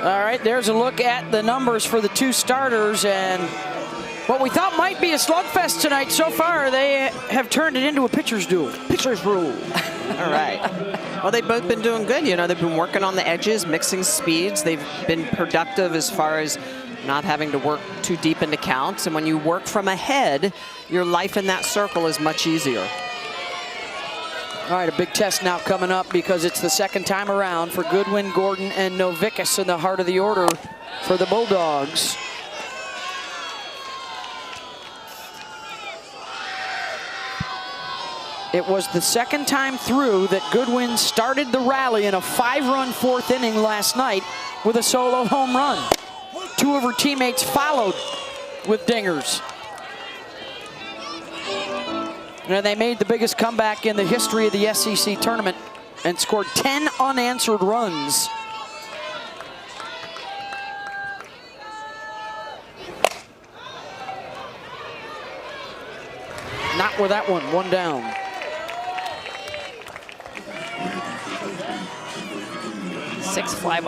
All right, there's a look at the numbers for the 2 starters, and what we thought might be a slugfest tonight, so far they have turned it into a pitcher's duel. Pitcher's rule. All right. Well, they've both been doing good. You know, they've been working on the edges, mixing speeds. They've been productive as far as not having to work too deep into counts. And when you work from ahead, your life in that circle is much easier. All right, a big test now coming up because it's the second time around for Goodwin, Gordon, and Novickus in the heart of the order for the Bulldogs. It was the second time through that Goodwin started the rally in a 5-run fourth inning last night with a solo home run. 2 of her teammates followed with dingers. And they made the biggest comeback in the history of the SEC tournament and scored 10 unanswered runs. Not with that one, 1 down. Six fly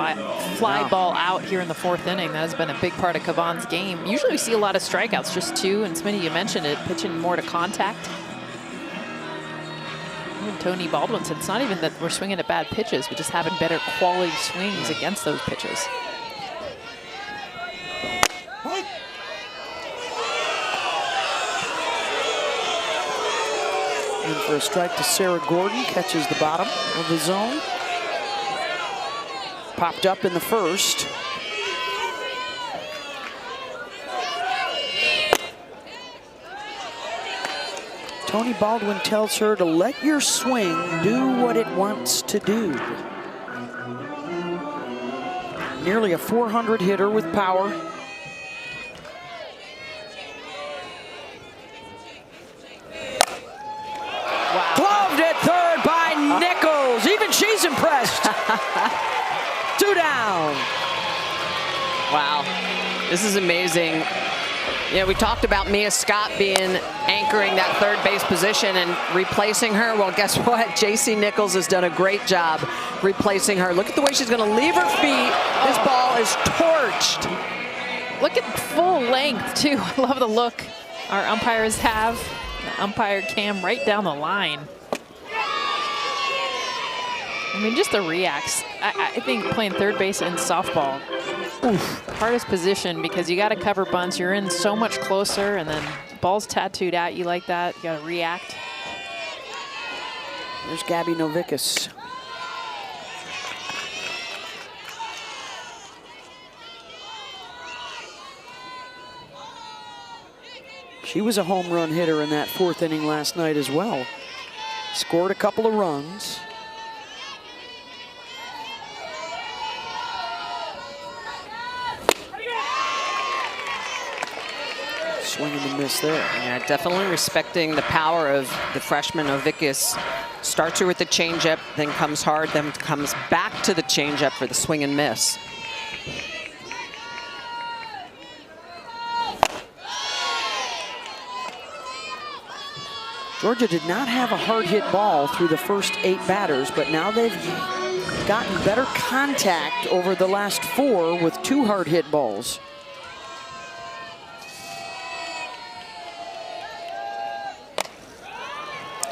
ball out here in the fourth inning. That has been a big part of Kavan's game. Usually we see a lot of strikeouts, just 2, and Smitty, you mentioned it, pitching more to contact. Even Tony Baldwin said it's not even that we're swinging at bad pitches, we're just having better quality swings against those pitches. And for a strike to Sarah Gordon, catches the bottom of the zone. Popped up in the first. Tony Baldwin tells her to let your swing do what it wants to do. Nearly a 400 hitter with power. Wow. Gloved at third by Nichols. Even she's impressed. 2 down. Wow, this is amazing. Yeah, we talked about Mia Scott being anchoring that third base position and replacing her. Well, guess what? JC Nichols has done a great job replacing her. Look at the way she's going to leave her feet. This ball is torched. Look at full length, too. I love the look our umpires have. The umpire cam right down the line. I mean, just the reacts. I think playing third base in softball, hardest position because you got to cover bunts. You're in so much closer, and then ball's tattooed at you like that. You got to react. There's Gabby Novickus. She was a home run hitter in that fourth inning last night as well. Scored a couple of runs. Swing and a miss there. Yeah, definitely respecting the power of the freshman Novickus. Starts her with the changeup, then comes hard, then comes back to the changeup for the swing and miss. Georgia did not have a hard hit ball through the first 8 batters, but now they've gotten better contact over the last 4 with 2 hard hit balls.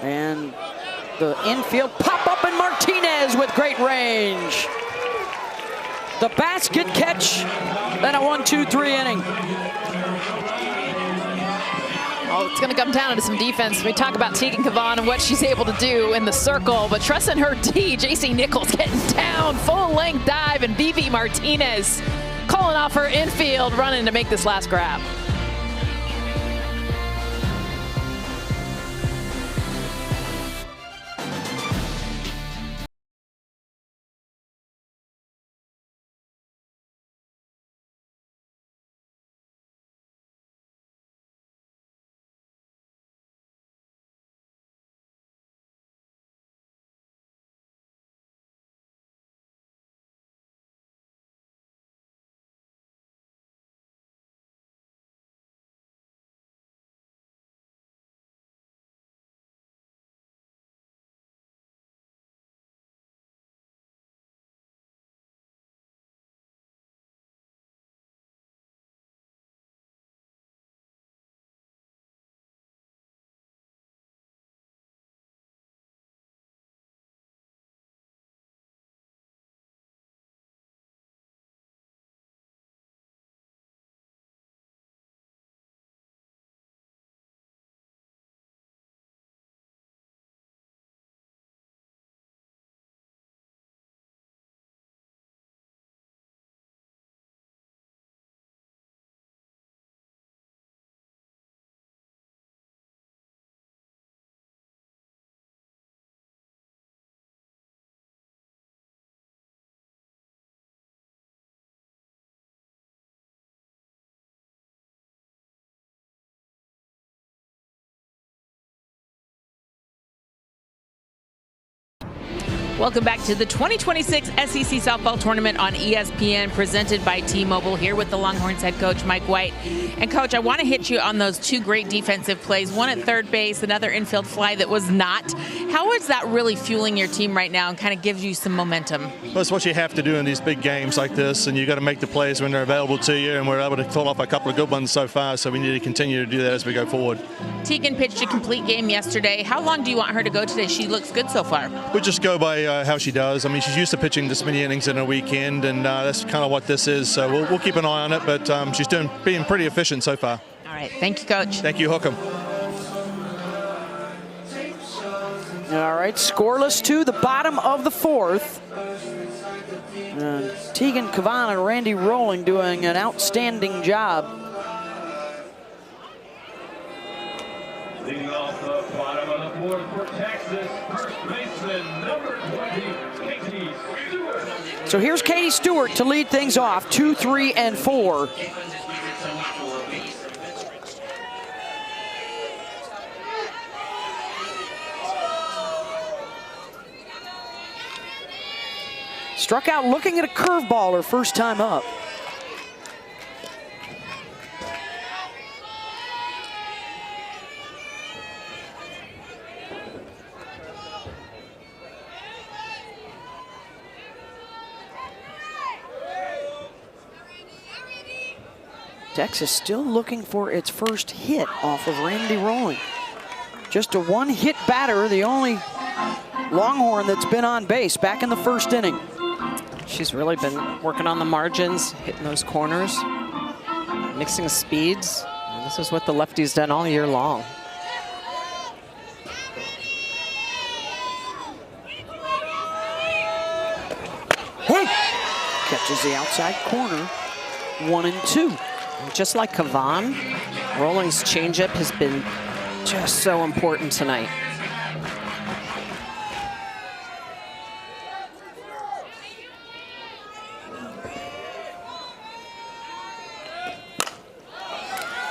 And the infield pop-up, and Martinez with great range. The basket catch, then a 1-2-3 inning. Oh, it's going to come down to some defense. We talk about Tegan Kavan and what she's able to do in the circle, but trusting her D, JC Nichols getting down, full-length dive, and Vivi Martinez calling off her infield, running to make this last grab. Welcome back to the 2026 SEC Softball Tournament on ESPN, presented by T-Mobile, here with the Longhorns head coach, Mike White. And, Coach, I want to hit you on those two great defensive plays, one at third base, another infield fly that was not. How is that really fueling your team right now and kind of gives you some momentum? Well, that's what you have to do in these big games like this, and you got to make the plays when they're available to you, and we're able to pull off a couple of good ones so far, so we need to continue to do that as we go forward. Tegan pitched a complete game yesterday. How long do you want her to go today? She looks good so far. We just go by how she does. I mean, she's used to pitching this many innings in a weekend, and that's kind of what this is. So we'll keep an eye on it, but she's being pretty efficient so far. All right. Thank you, Coach. Thank you, Hookham. All right, scoreless to the bottom of the fourth. Tegan Cavan and Randy Rolling doing an outstanding job. Leading off the bottom of the fourth for Texas, first baseman number 20, Katie Stewart. So here's Katie Stewart to lead things off, 2, 3, and 4. Struck out looking at a curveball her first time up. Texas still looking for its first hit off of Randy Rolling. Just a one-hit batter, the only Longhorn that's been on base back in the first inning. She's really been working on the margins, hitting those corners, mixing speeds. And this is what the lefty's done all year long. Hey! Catches the outside corner, 1 and 2. And just like Cavan, Rolling's changeup has been just so important tonight.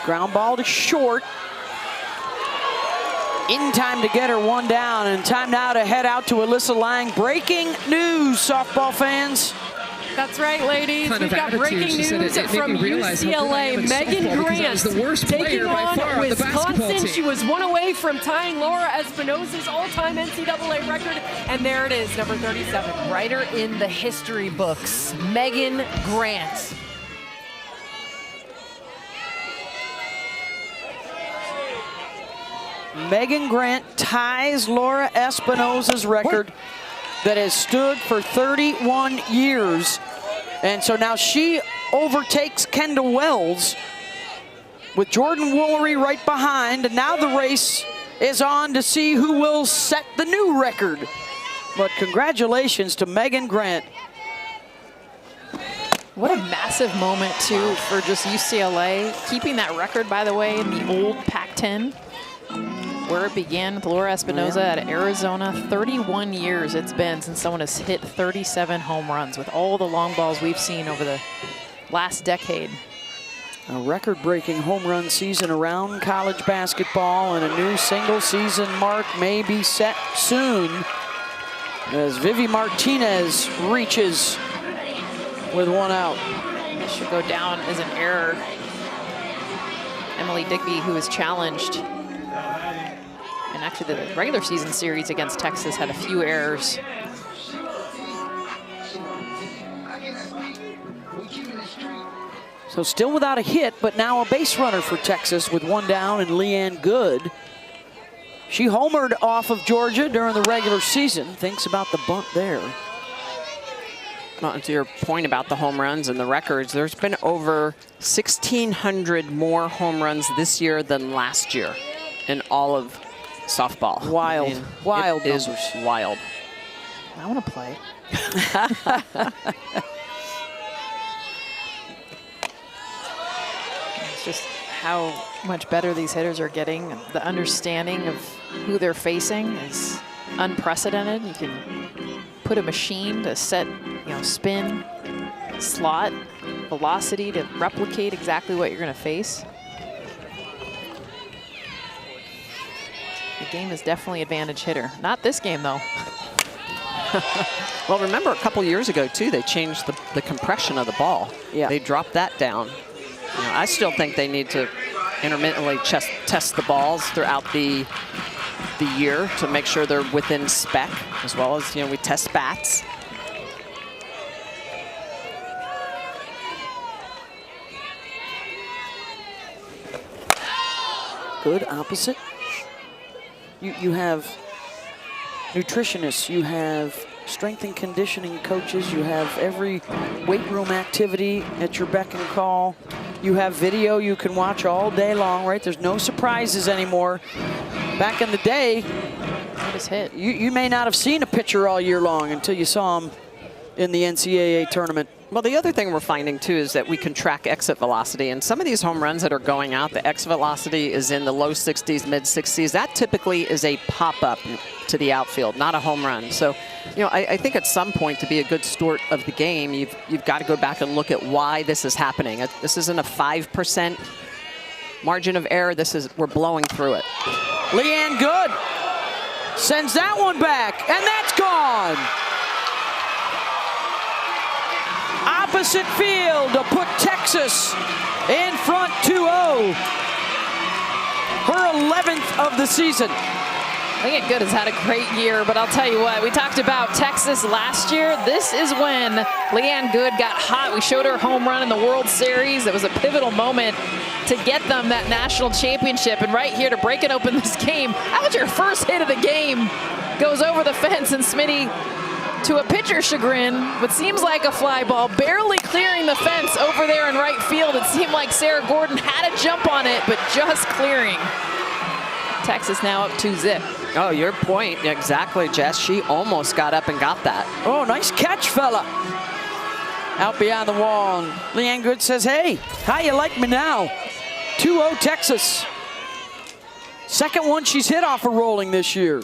Ground ball to short. In time to get her one down, and time now to head out to Alyssa Lang. Breaking news, softball fans. That's right, ladies. Kind We've got breaking news from UCLA. Megan Grant taking on Wisconsin. She was one away from tying Laura Espinosa's all-time NCAA record, and there it is, number 37. Writer in the history books, Megan Grant. Megan Grant ties Laura Espinosa's record that has stood for 31 years. And so now she overtakes Kendall Wells with Jordan Woolery right behind. And now the race is on to see who will set the new record. But congratulations to Megan Grant. What a massive moment, too, for just UCLA. Keeping that record, by the way, in the old Pac-10. Where it began with Laura Espinosa at Arizona. 31 years it's been since someone has hit 37 home runs with all the long balls we've seen over the last decade. A record-breaking home run season around college basketball, and a new single season mark may be set soon as Vivi Martinez reaches with one out. This should go down as an error. Emily Digby, who was challenged. And actually the regular season series against Texas had a few errors. So still without a hit, but now a base runner for Texas with one down, and Leanne Good. She homered off of Georgia during the regular season. Thinks about the bunt there. Well, to your point about the home runs and the records, there's been over 1,600 more home runs this year than last year in all of softball. Wild, I mean, wild it is numbers. wild. I want to play. It's just how much better these hitters are getting. The understanding of who they're facing is unprecedented. You can put a machine to set, spin, slot, velocity to replicate exactly what you're going to face. The game is definitely advantage hitter. Not this game, though. Well, remember a couple years ago, too, they changed the compression of the ball. Yeah. They dropped that down. You know, I still think they need to intermittently test the balls throughout the year to make sure they're within spec, as well as, you know, we test bats. Good opposite. You have nutritionists, you have strength and conditioning coaches, you have every weight room activity at your beck and call. You have video you can watch all day long, right? There's no surprises anymore. Back in the day, you may not have seen a pitcher all year long until you saw him in the NCAA tournament. Well, the other thing we're finding, too, is that we can track exit velocity. And some of these home runs that are going out, the exit velocity is in the low 60s, mid 60s. That typically is a pop-up to the outfield, not a home run. So, you know, I think at some point, to be a good steward of the game, you've got to go back and look at why this is happening. This isn't a 5% margin of error. We're blowing through it. Leanne Good sends that one back, and that's gone. Opposite field to put Texas in front 2-0. Her 11th of the season. Leanne Good has had a great year, but I'll tell you what, we talked about Texas last year. This is when Leanne Good got hot. We showed her home run in the World Series. It was a pivotal moment to get them that national championship. And right here to break it open this game, how about your first hit of the game goes over the fence, and Smitty, to a pitcher's chagrin, what seems like a fly ball, barely clearing the fence over there in right field. It seemed like Sarah Gordon had a jump on it, but just clearing. Texas now up 2-0. Oh, your point, exactly, Jess. She almost got up and got that. Oh, nice catch, fella. Out beyond the wall, and Leanne Good says, hey, how you like me now? 2-0 Texas. Second one she's hit off a rolling this year.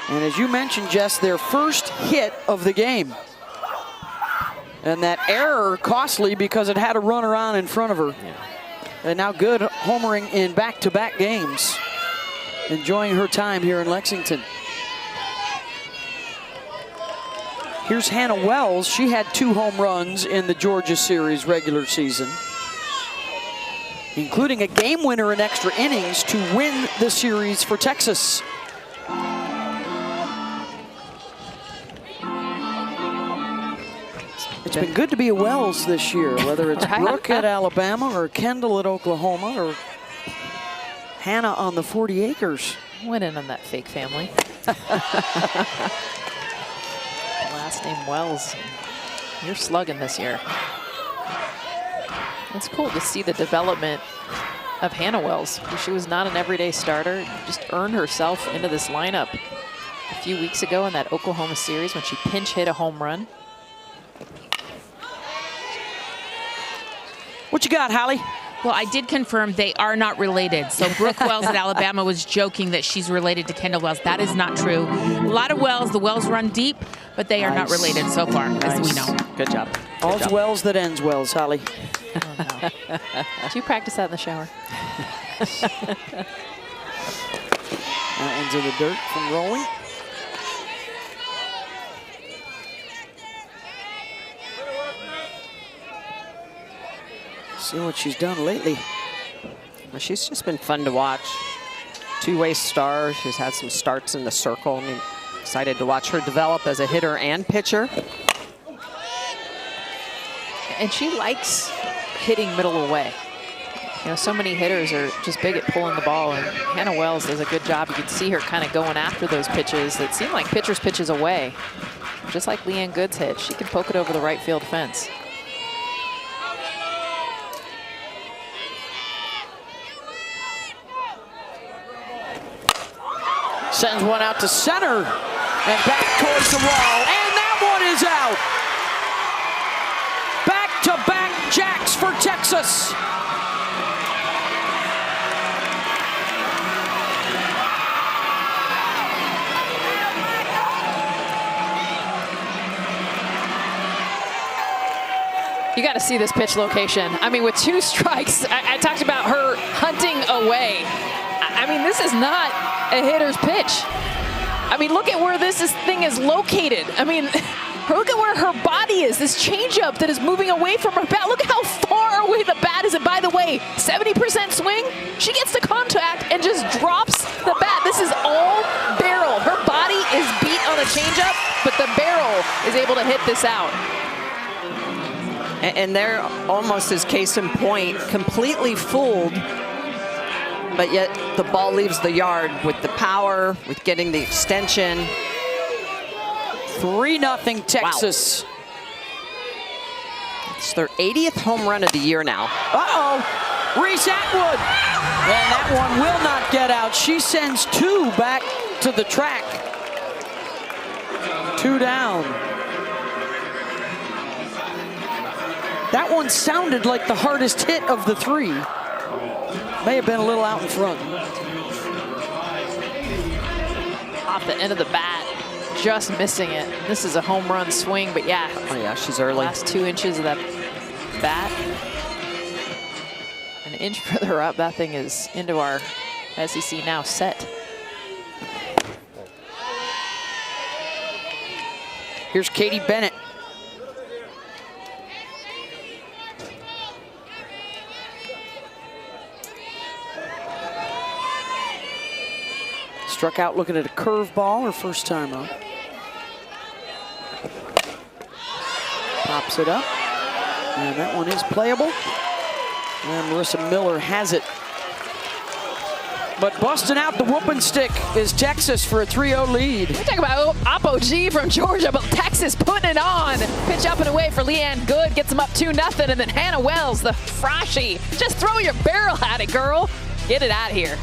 And as you mentioned, Jess, their first hit of the game. And that error costly because it had a runner on in front of her. Yeah. And now Good homering in back-to-back games. Enjoying her time here in Lexington. Here's Hannah Wells. She had 2 home runs in the Georgia Series regular season, including a game winner in extra innings to win the series for Texas. It's been good to be a Wells this year, whether it's Brooke at Alabama or Kendall at Oklahoma or Hannah on the 40 acres. Went in on that fake family. Last name Wells. You're slugging this year. It's cool to see the development of Hannah Wells. She was not an everyday starter, just earned herself into this lineup a few weeks ago in that Oklahoma series when she pinch hit a home run. What you got, Holly? Well, I did confirm they are not related. So Brooke Wells at Alabama was joking that she's related to Kendall Wells. That is not true. A lot of Wells, the Wells run deep, but they are not related so far, as we know. Good job. All's Wells that ends Wells, Holly. Oh, no. Do you practice that in the shower? That one's in the dirt from rolling. See what she's done lately. Well, she's just been fun to watch. Two-way star. She's had some starts in the circle. I mean, excited to watch her develop as a hitter and pitcher. And she likes hitting middle away. You know, so many hitters are just big at pulling the ball, and Hannah Wells does a good job. You can see her kind of going after those pitches that seem like pitcher's pitches away. Just like Leanne Good's hit, she can poke it over the right field fence. Sends one out to center and back towards the wall, and that one is out. Back-to-back jacks for Texas. You got to see this pitch location. I mean, with 2 strikes, I talked about her hunting away. I mean, this is not a hitter's pitch. I mean, look at where this thing is located. I mean, look at where her body is. This changeup that is moving away from her bat. Look at how far away the bat is. And by the way, 70% swing. She gets the contact and just drops the bat. This is all barrel. Her body is beat on a changeup, but the barrel is able to hit this out. And there almost is case in point, completely fooled, but yet the ball leaves the yard with the power, with getting the extension. 3-0 Texas. Wow. It's their 80th home run of the year now. Uh-oh, Reese Atwood. And that one will not get out. She sends 2 back to the track. 2 down. That one sounded like the hardest hit of the 3. May have been a little out in front. Off the end of the bat, just missing it. This is a home run swing, but yeah. Oh yeah, she's early. Last 2 inches of that bat. An inch further up, that thing is into our SEC Now set. Here's Katie Bennett. Struck out looking at a curveball her first time up. Pops it up. And that one is playable. And Marissa Miller has it. But busting out the whooping stick is Texas for a 3-0 lead. We talk about Oppo-G from Georgia, but Texas putting it on. Pitch up and away for Leanne Good, gets them up 2-0, and then Hannah Wells, the froshy. Just throw your barrel at it, girl. Get it out of here.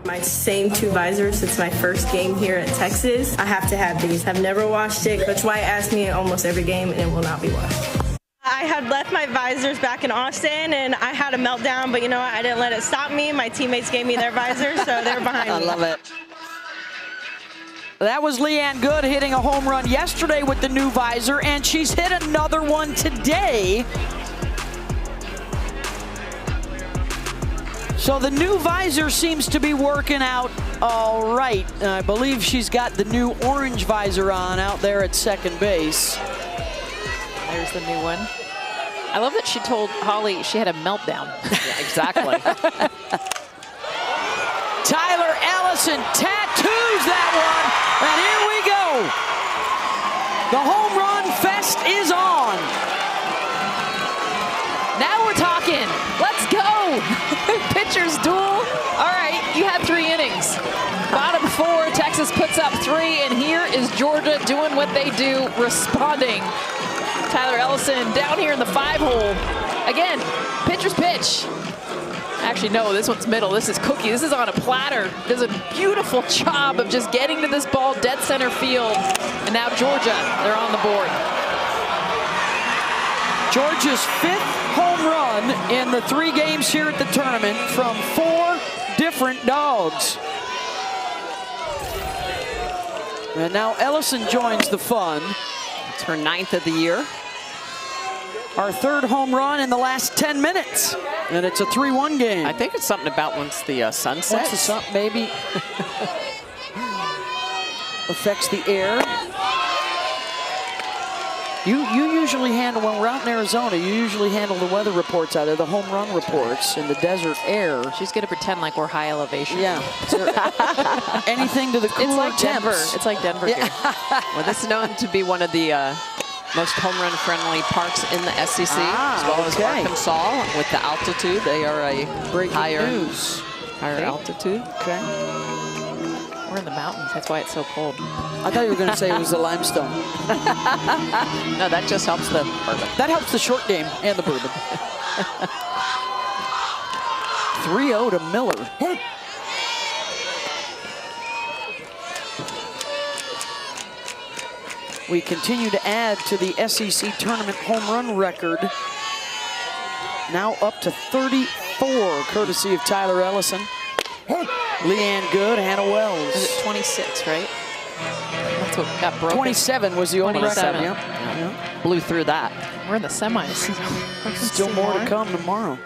My same 2 visors since my first game here at Texas. I have to have these. I've never washed it. Coach White asked me in almost every game, and it will not be washed. I had left my visors back in Austin, and I had a meltdown, but you know what? I didn't let it stop me. My teammates gave me their visors, so they're behind me. I love it. That was Leanne Good hitting a home run yesterday with the new visor, and she's hit another one today. So the new visor seems to be working out all right. I believe she's got the new orange visor on out there at second base. There's the new one. I love that she told Holly she had a meltdown. Yeah, exactly. Tyler Ellison tattoos that one, and here we go. The home run fest is on. Now we're talking. Let's go. Pitchers duel. All right, you had 3 innings. Bottom 4, Texas puts up 3, and here is Georgia doing what they do, responding. Tyler Ellison down here in the 5-hole. Again, pitcher's pitch. Actually, no, this one's middle. This is Cookie. This is on a platter. Does a beautiful job of just getting to this ball dead center field. And now Georgia, they're on the board. Georgia's 5th home run in the 3 games here at the tournament from 4 different dogs. And now Ellison joins the fun. It's her 9th of the year. Our 3rd home run in the last 10 minutes. And it's a 3-1 game. I think it's something about once the sun sets. Once the sun maybe affects the air. You usually handle, when we're out in Arizona, you usually handle the weather reports out there, the home run reports in the desert air. She's going to pretend like we're high elevation. Yeah. Anything to the cooler It's like Denver. temps. It's like Denver here. Well, this is known to be one of the most home run friendly parks in the SEC, as well as Arkansas. With the altitude, they are a higher altitude. Okay. We're in the mountains. That's why it's so cold. I thought you were going to say it was the limestone. No, that just helps the bourbon. That helps the short game and the bourbon. 3-0 to Miller. We continue to add to the SEC tournament home run record. Now up to 34, courtesy of Tyler Ellison. Leanne Good, Hannah Wells. Is it 26, right? That's what got broken. 27 was the old record. 27. Yep. Blew through that. We're in the semis. Still more to come tomorrow.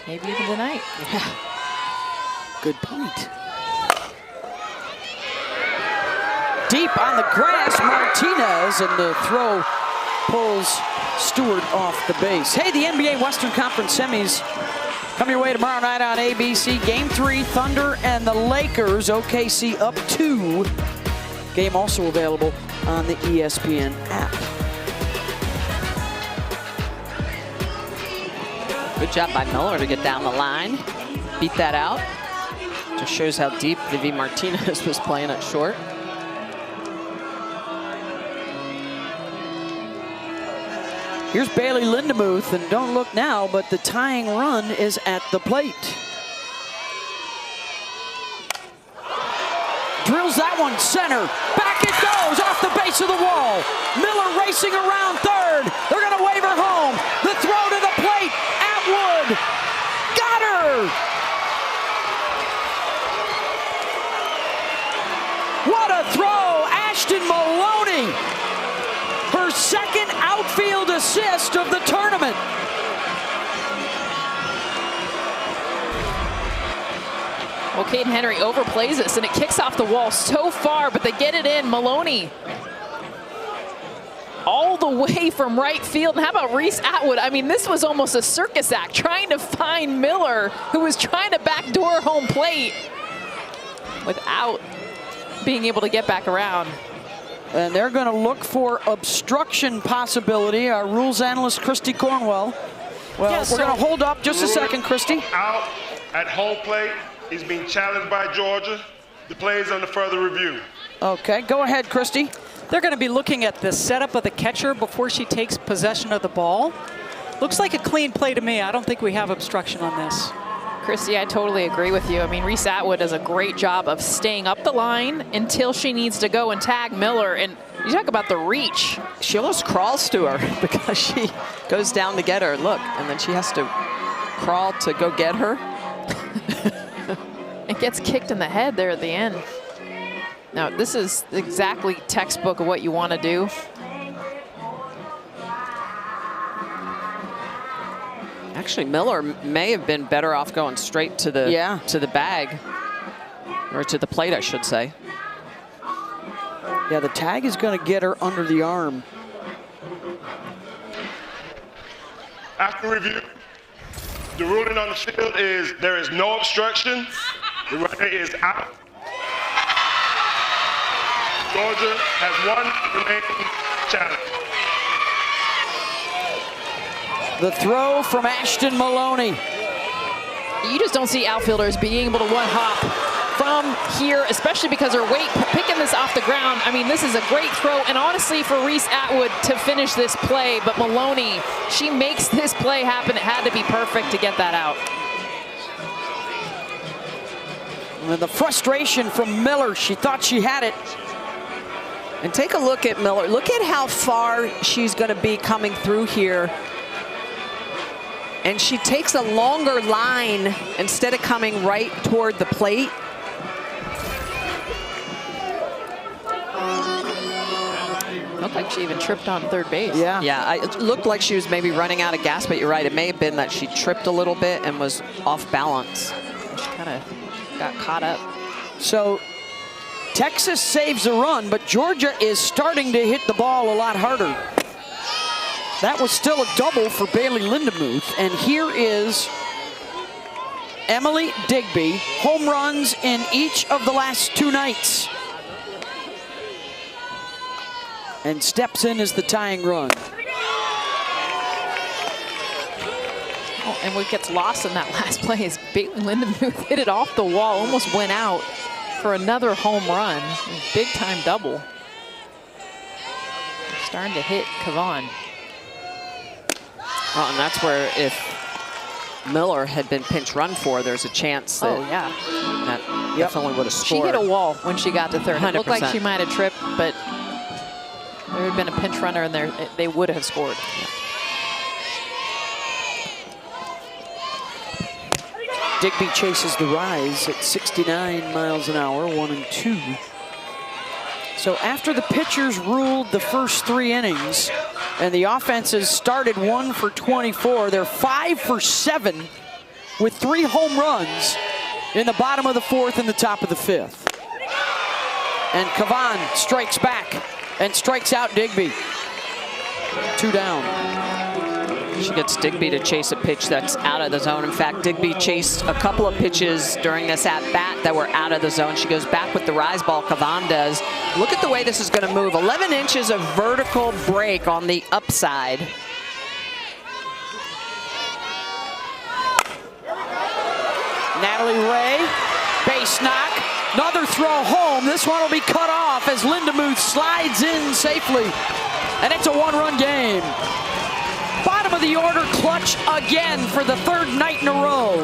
Maybe even tonight. Yeah. Good point. Deep on the grass, Martinez, and the throw pulls Stewart off the base. Hey, the NBA Western Conference semis come your way tomorrow night on ABC. Game 3, Thunder and the Lakers. OKC up 2. Game also available on the ESPN app. Good job by Miller to get down the line. Beat that out. Just shows how deep Vivi Martinez was playing at short. Here's Bailey Lindemuth, and don't look now, but the tying run is at the plate. Drills that one center. Back it goes off the base of the wall. Miller racing around third. They're going to wave her home. The throw to the plate. Atwood. Got her. What a throw. Ashton Maloney. Her 2nd outfield assist of the tournament. Well, Caden Henry overplays this, and it kicks off the wall so far, but they get it in. Maloney all the way from right field. And how about Reese Atwood? I mean, this was almost a circus act, trying to find Miller, who was trying to backdoor home plate without being able to get back around. And they're going to look for obstruction possibility. Our rules analyst, Christy Cornwell. Well, yes, we're going to hold up just a second, Christy. Out at home plate. He's being challenged by Georgia. The play is under further review. Okay, go ahead, Christy. They're going to be looking at the setup of the catcher before she takes possession of the ball. Looks like a clean play to me. I don't think we have obstruction on this. Christy, I totally agree with you. I mean, Reese Atwood does a great job of staying up the line until she needs to go and tag Miller. And you talk about the reach. She almost crawls to her because she goes down to get her. Look, and then she has to crawl to go get her. It gets kicked in the head there at the end. Now, this is exactly textbook of what you want to do. Actually, Miller may have been better off going straight to the bag, or to the plate, I should say. Yeah, the tag is going to get her under the arm. After review, the ruling on the field is there is no obstruction. The runner is out. Georgia has one remaining challenge. The throw from Ashton Maloney. You just don't see outfielders being able to one-hop from here, especially because her weight, picking this off the ground. I mean, this is a great throw, and honestly for Reese Atwood to finish this play, but Maloney, she makes this play happen. It had to be perfect to get that out. And the frustration from Miller, she thought she had it. And take a look at Miller. Look at how far she's going to be coming through here. And she takes a longer line instead of coming right toward the plate. Looked like she even tripped on third base. Yeah. Yeah, it looked like she was maybe running out of gas, but you're right. It may have been that she tripped a little bit and was off balance. She kind of got caught up. So Texas saves a run, but Georgia is starting to hit the ball a lot harder. That was still a double for Bailey Lindemuth. And here is Emily Digby, home runs in each of the last 2 nights. And steps in as the tying run. Oh, and what gets lost in that last play is Bailey Lindemuth hit it off the wall, almost went out for another home run. Big time double. Starting to hit Kavan. Well, and that's where if Miller had been pinch run for, there's a chance that, that definitely would have scored. She hit a wall when she got to third. 100%. It looked like she might have tripped, but there had been a pinch runner in there, they would have scored. Digby chases the rise at 69 miles an hour, 1-2. So after the pitchers ruled the first 3 innings and the offenses started 1 for 24, they're 5 for 7 with 3 home runs in the bottom of the 4th and the top of the 5th. And Kavan strikes back and strikes out Digby. 2 down. She gets Digby to chase a pitch that's out of the zone. In fact, Digby chased a couple of pitches during this at-bat that were out of the zone. She goes back with the rise ball, Kavan does. Look at the way this is going to move. 11 inches of vertical break on the upside. Natalie Ray, base knock. Another throw home. This one will be cut off as Lindemuth slides in safely. And it's a 1-run game. Bottom of the order clutch again for the 3rd night in a row.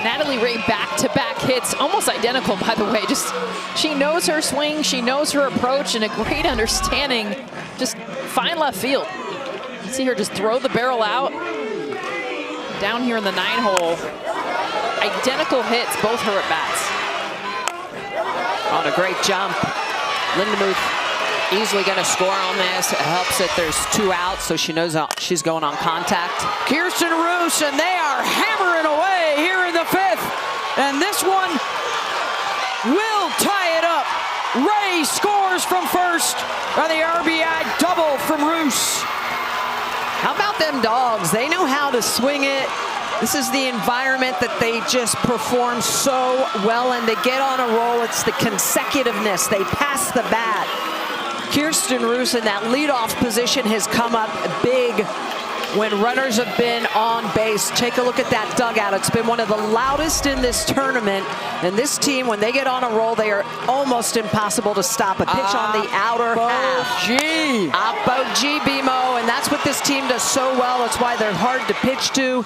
Natalie Ray back-to-back hits, almost identical, by the way. Just, she knows her swing, she knows her approach, and a great understanding. Just fine left field. See her just throw the barrel out. Down here in the 9-hole. Identical hits, both her at-bats. On a great jump. Lindemuth easily going to score on this. It helps that there's 2 outs, so she knows she's going on contact. Kirsten Roos, and they are hammering away here in the 5th. And this one will tie it up. Ray scores from first on the RBI double from Roos. How about them dogs? They know how to swing it. This is the environment that they just perform so well, and they get on a roll. It's the consecutiveness. They pass the bat. Kirsten Roos in that leadoff position has come up big when runners have been on base. Take a look at that dugout. It's been one of the loudest in this tournament. And this team, when they get on a roll, they are almost impossible to stop. A pitch on the outer half. Apogee BMO, and that's what this team does so well. That's why they're hard to pitch to.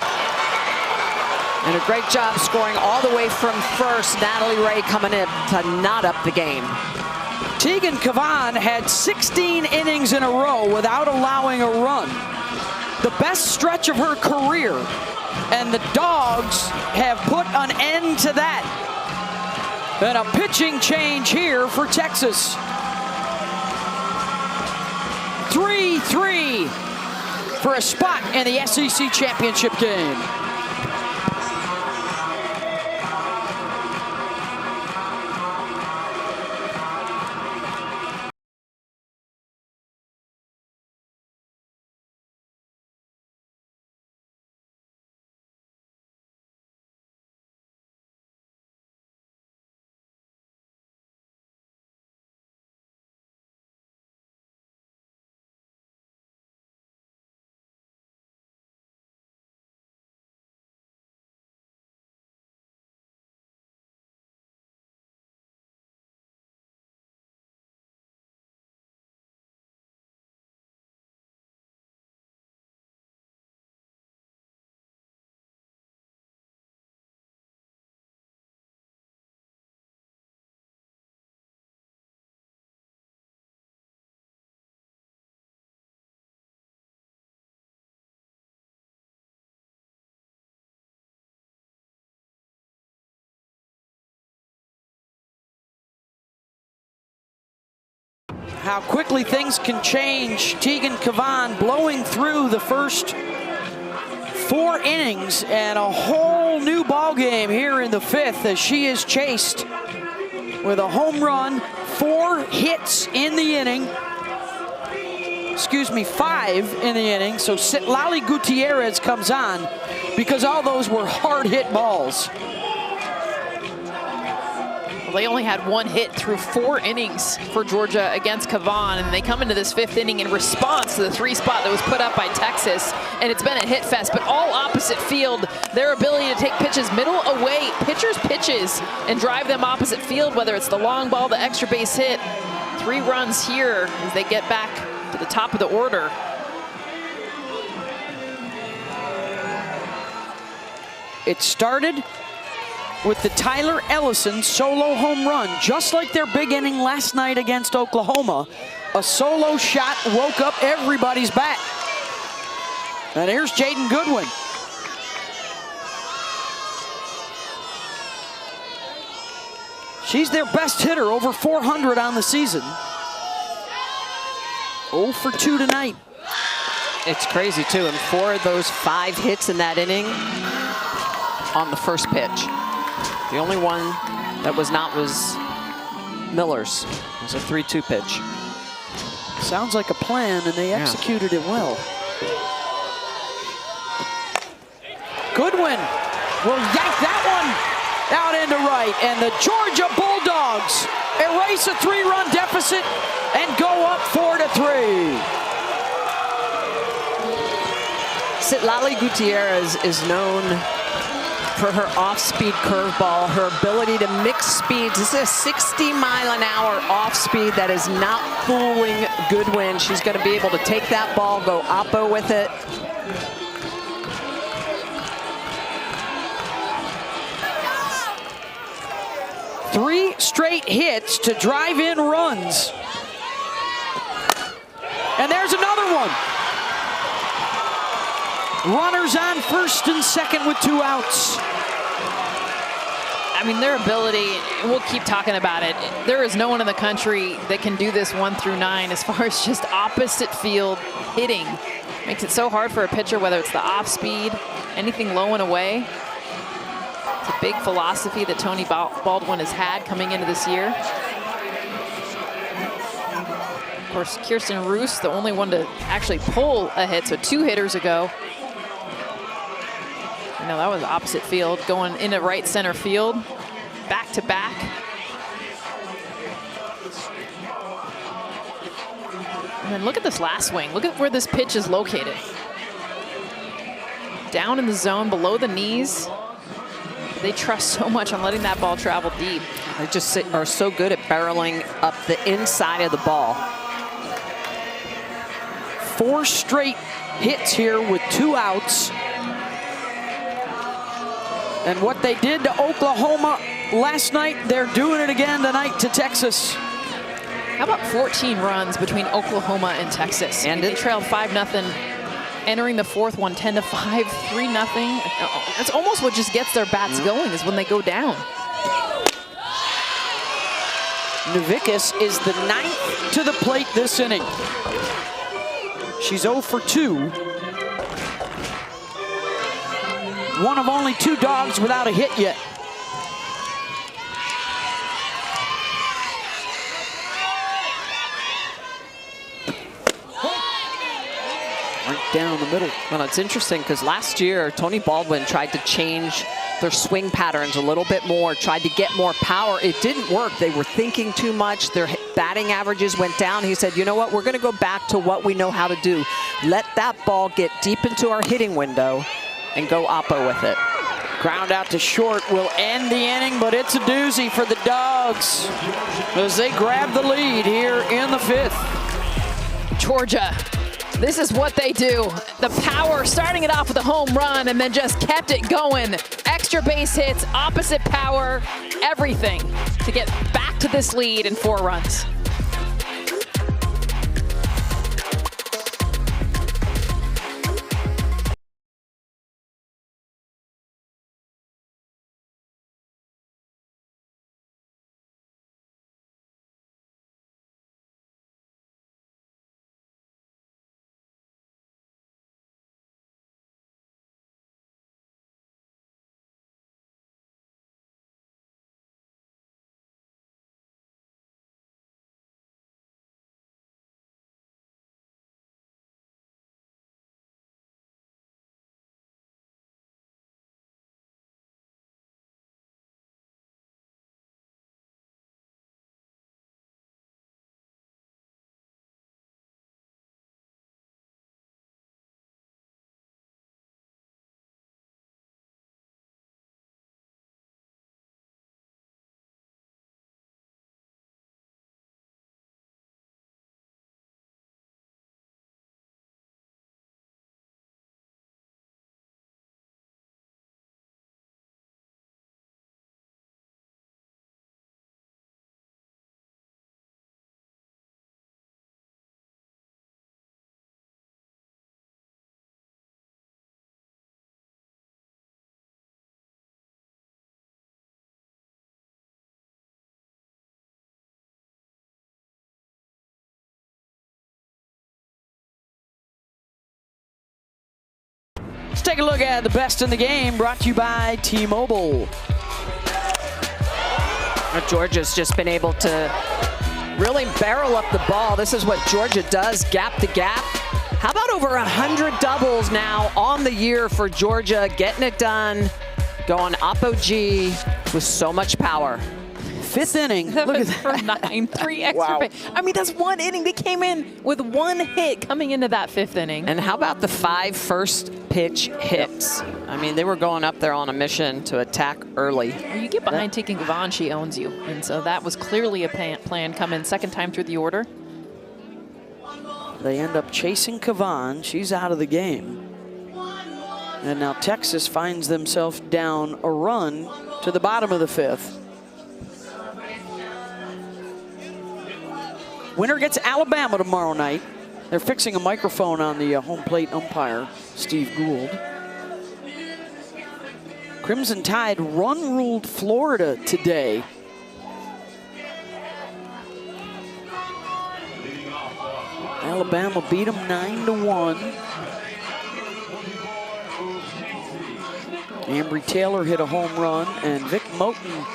And a great job scoring all the way from first. Natalie Ray coming in to knot up the game. Tegan Kavan had 16 innings in a row without allowing a run. The best stretch of her career. And the Dogs have put an end to that. And a pitching change here for Texas. 3-3 for a spot in the SEC championship game. how quickly things can change. Tegan Cavan blowing through the first 4 innings and a whole new ball game here in the 5th as she is chased with a home run, 4 hits in the inning. Excuse me, 5 in the inning. So Lali Gutierrez comes on because all those were hard hit balls. They only had 1 hit through 4 innings for Georgia against Cavan, and they come into this 5th inning in response to the 3 spot that was put up by Texas, and it's been a hit fest, but all opposite field. Their ability to take pitches middle away, pitchers' pitches, and drive them opposite field, whether it's the long ball, the extra base hit. 3 runs here as they get back to the top of the order. It started with the Tyler Ellison solo home run, just like their big inning last night against Oklahoma. A solo shot woke up everybody's bat. And here's Jaden Goodwin. She's their best hitter, over 400 on the season. 0 for 2 tonight. It's crazy too, and 4 of those 5 hits in that inning on the first pitch. The only one that was not was Miller's. It was a 3-2 pitch. Sounds like a plan, and they executed it well. Goodwin will yank that one out into right, and the Georgia Bulldogs erase a 3-run deficit and go up 4-3. Lali Gutierrez is known for her off-speed curveball, her ability to mix speeds. This is a 60-mile-an-hour off-speed that is not fooling Goodwin. She's going to be able to take that ball, go oppo with it. Three straight hits to drive in runs. And there's another one. Runners on first and second with 2 outs. I mean, their ability, and we'll keep talking about it, there is no one in the country that can do this 1 through 9 as far as just opposite field hitting. Makes it so hard for a pitcher, whether it's the off speed, anything low and away. It's a big philosophy that Tony Baldwin has had coming into this year. Of course, Kirsten Roos, the only one to actually pull a hit, so 2 hitters ago. No, that was opposite field, going into right center field, back to back. And then look at this last swing. Look at where this pitch is located. Down in the zone, below the knees. They trust so much on letting that ball travel deep. They just are so good at barreling up the inside of the ball. 4 straight hits here with 2 outs. And what they did to Oklahoma last night, they're doing it again tonight to Texas. How about 14 runs between Oklahoma and Texas? And they trailed 5-0, entering the 4th one, 10-5, 3-0. That's almost what just gets their bats going, is when they go down. Novickis is the 9th to the plate this inning. She's 0 for 2. One of only 2 dogs without a hit yet. Right down the middle. Well, it's interesting because last year, Tony Baldwin tried to change their swing patterns a little bit more, tried to get more power. It didn't work. They were thinking too much. Their batting averages went down. He said, you know what, we're going to go back to what we know how to do. Let that ball get deep into our hitting window and go oppo with it. Ground out to short will end the inning, but it's a doozy for the Dogs as they grab the lead here in the 5th. Georgia, this is what they do. The power, starting it off with a home run and then just kept it going. Extra base hits, opposite power, everything to get back to this lead in 4 runs. take a look at the best in the game, brought to you by T-Mobile. Georgia's just been able to really barrel up the ball. This is what Georgia does, gap to gap. How about over 100 doubles now on the year for Georgia, getting it done, going apogee with so much power. Fifth inning. Look at that. For 9, 3 extra. Wow. I mean, that's one inning. They came in with one hit coming into that 5th inning. And how about the 5 first pitch hits? I mean, they were going up there on a mission to attack early. When you get behind taking Gavon, she owns you. And so that was clearly a plan come in second time through the order. They end up chasing Gavon. She's out of the game. And now Texas finds themselves down a run to the bottom of the 5th. Winner gets Alabama tomorrow night. They're fixing a microphone on the home plate umpire, Steve Gould. Crimson Tide run-ruled Florida today. Alabama beat them 9-1. Ambry Taylor hit a home run, and Vic Moten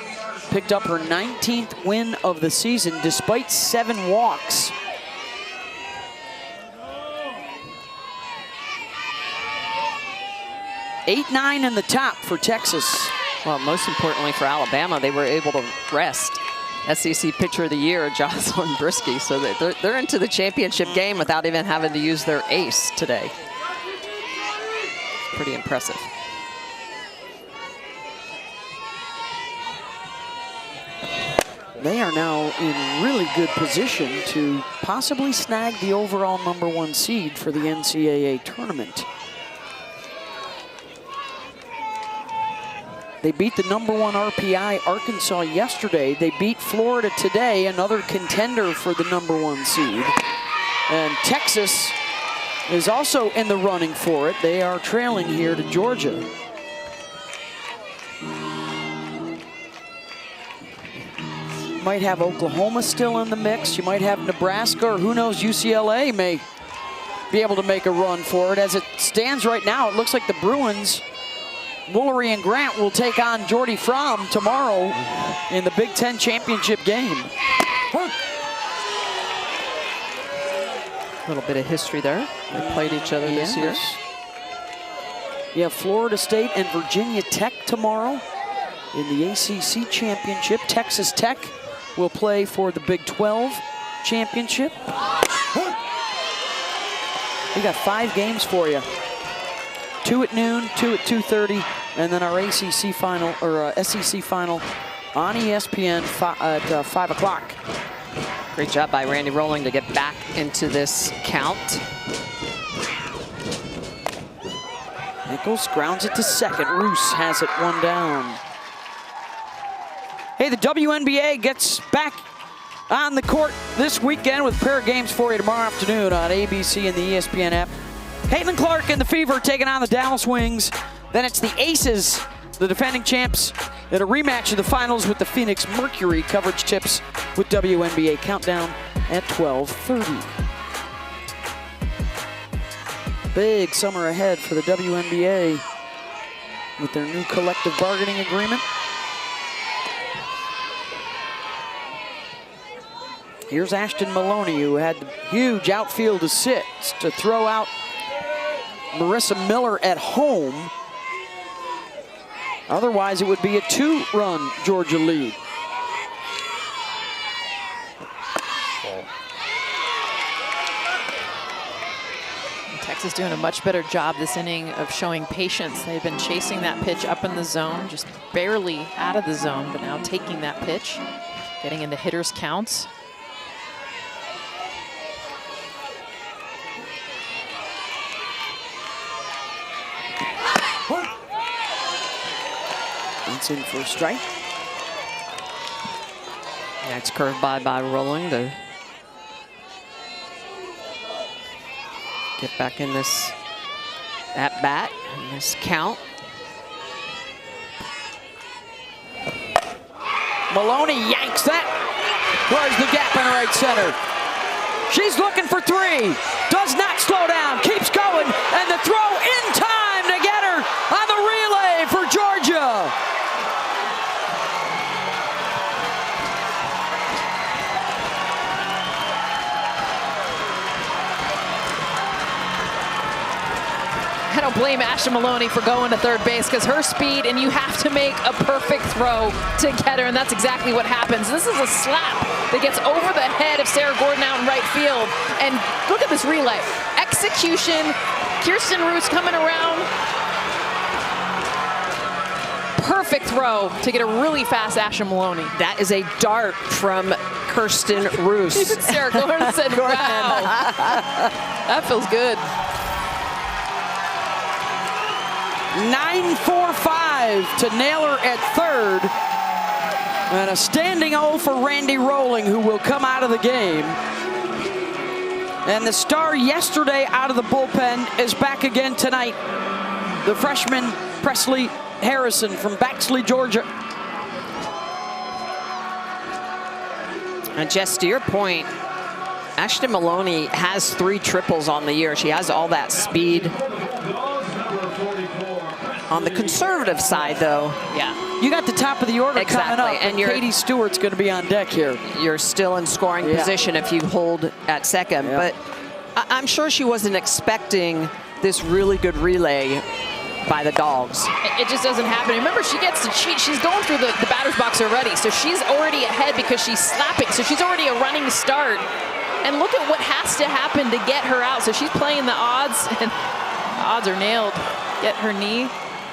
picked up her 19th win of the season despite 7 walks. (8-9) in the top for Texas. Well, most importantly for Alabama, they were able to rest SEC Pitcher of the Year, Jocelyn Brisky, so they're into the championship game without even having to use their ace today. Pretty impressive. They are now in really good position to possibly snag the overall #1 seed for the NCAA tournament. They beat the #1 RPI Arkansas yesterday. They beat Florida today, another contender for the #1 seed. And Texas is also in the running for it. They are trailing here to Georgia. Might have Oklahoma still in the mix. You might have Nebraska, or who knows, UCLA may be able to make a run for it. As it stands right now, it looks like the Bruins, Woolery and Grant, will take on Jordy Fromm tomorrow in the Big Ten championship game. A little bit of history there. They played each other this year. You have Florida State and Virginia Tech tomorrow in the ACC championship. Texas Tech will play for the Big 12 championship. We got 5 games for you. 2 at noon, 2 at 2:30, and then our ACC final, or SEC final on ESPN at 5 o'clock. Great job by Randy Rolling to get back into this count. Nichols grounds it to second. Roos has it 1 down. Hey, the WNBA gets back on the court this weekend with a pair of games for you tomorrow afternoon on ABC and the ESPN app. Caitlin Clark and the Fever taking on the Dallas Wings. Then it's the Aces, the defending champs, in a rematch of the finals with the Phoenix Mercury. Coverage tips with WNBA Countdown at 12:30. Big summer ahead for the WNBA with their new collective bargaining agreement. Here's Ashton Maloney, who had the huge outfield assists to throw out Marissa Miller at home. Otherwise, it would be a 2-run Georgia lead. Texas doing a much better job this inning of showing patience. They've been chasing that pitch up in the zone, just barely out of the zone, but now taking that pitch, getting into hitters' counts. It's in for a strike. Next curve by Rolling to get back in this at bat, in this count. Maloney yanks that. Where's the gap in right center? She's looking for 3. Does not slow down. Keeps going. And the throw in time to get her I don't blame Ashton Maloney for going to third base because her speed, and you have to make a perfect throw to get her, and that's exactly what happens. This is a slap that gets over the head of Sarah Gordon out in right field. And look at this relay. Execution, Kirsten Roos coming around. Perfect throw to get a really fast Ashton Maloney. That is a dart from Kirsten Roos. Even Sarah Gordon said, wow. That feels good. 9-4-5 to nail her at third. And a standing O for Randy Rolling, who will come out of the game. And the star yesterday out of the bullpen is back again tonight. The freshman Presley Harrison from Baxley, Georgia. And Jess, to your point, Ashton Maloney has 3 triples on the year. She has all that speed. On the conservative side, though, you got the top of the order coming up, and Katie Stewart's going to be on deck here. You're still in scoring position if you hold at second. But I'm sure she wasn't expecting this really good relay by the Dogs. It just doesn't happen. Remember, she gets to cheat. She's going through the batter's box already, so she's already ahead because she's slapping. So she's already a running start. And look at what has to happen to get her out. So she's playing the odds, and the odds are nailed. Get her knee.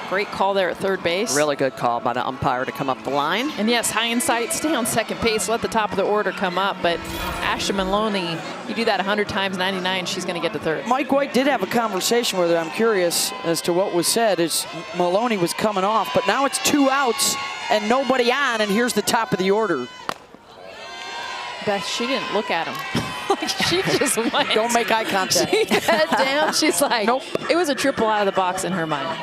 Great call there at third base. Really good call by the umpire to come up the line. And yes, hindsight, stay on second base, let the top of the order come up. But Ashton Maloney, you do that 100 times, 99, she's going to get to third. Mike White did have a conversation with her. I'm curious as to what was said as Maloney was coming off. But now it's 2 outs and nobody on, and here's the top of the order. Beth, she didn't look at him. Like, she just went. Don't make eye contact. She head down. She's like, nope. It was a triple out of the box in her mind.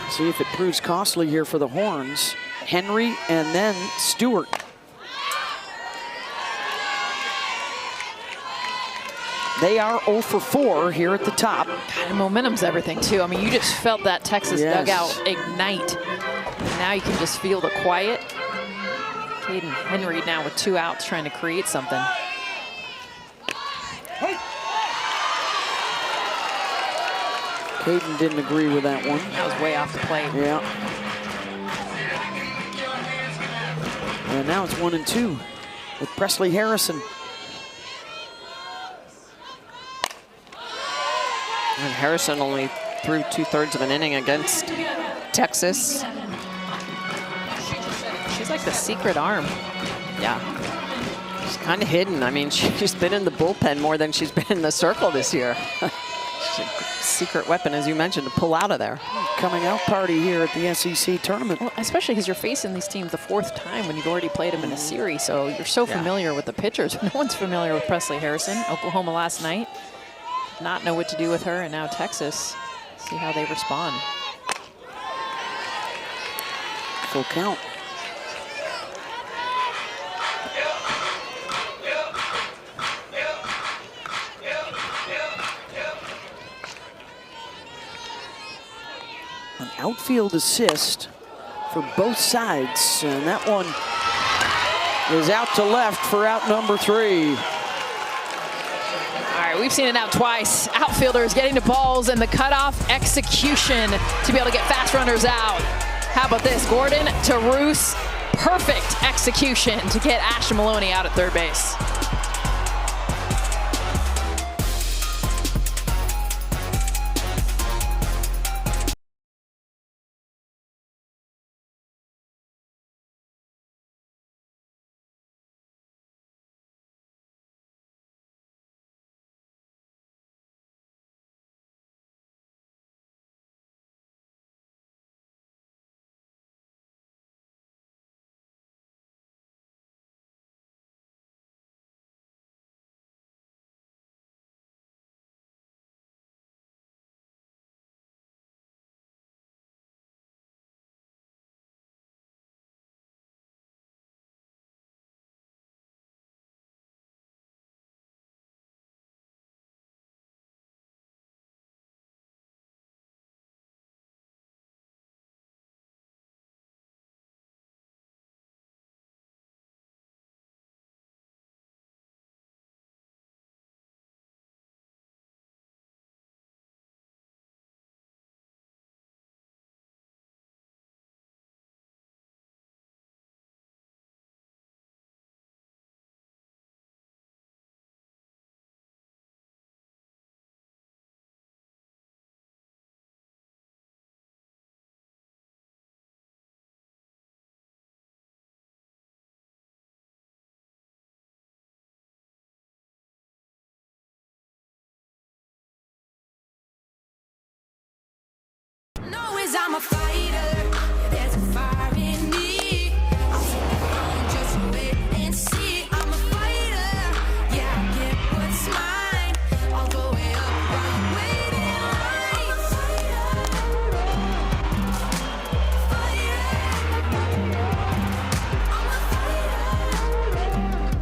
See if it proves costly here for the Horns. Henry and then Stewart. They are 0 for 4 here at the top. God, and momentum's everything, too. I mean, you just felt that Texas dugout ignite. And now you can just feel the quiet. Caden Henry now with 2 outs trying to create something. Caden didn't agree with that one. That was way off the plate. Yeah. And now it's 1-2 with Presley Harrison. And Harrison only threw 2/3 of an inning against Texas. She's like the secret arm. Yeah. She's kind of hidden. I mean, she's been in the bullpen more than she's been in the circle this year. Secret weapon, as you mentioned, to pull out of there. Coming out party here at the SEC tournament. Well, especially because you're facing these teams the 4th time when you've already played them in a series, so you're so familiar with the pitchers. No one's familiar with Presley Harrison. Oklahoma last night, not know what to do with her, and now Texas. See how they respond. Full count. An outfield assist for both sides, and that one is out to left for out number 3. All right, we've seen it now twice. Outfielders getting to balls and the cutoff execution to be able to get fast runners out. How about this? Gordon to Roos. Perfect execution to get Ashton Maloney out at third base.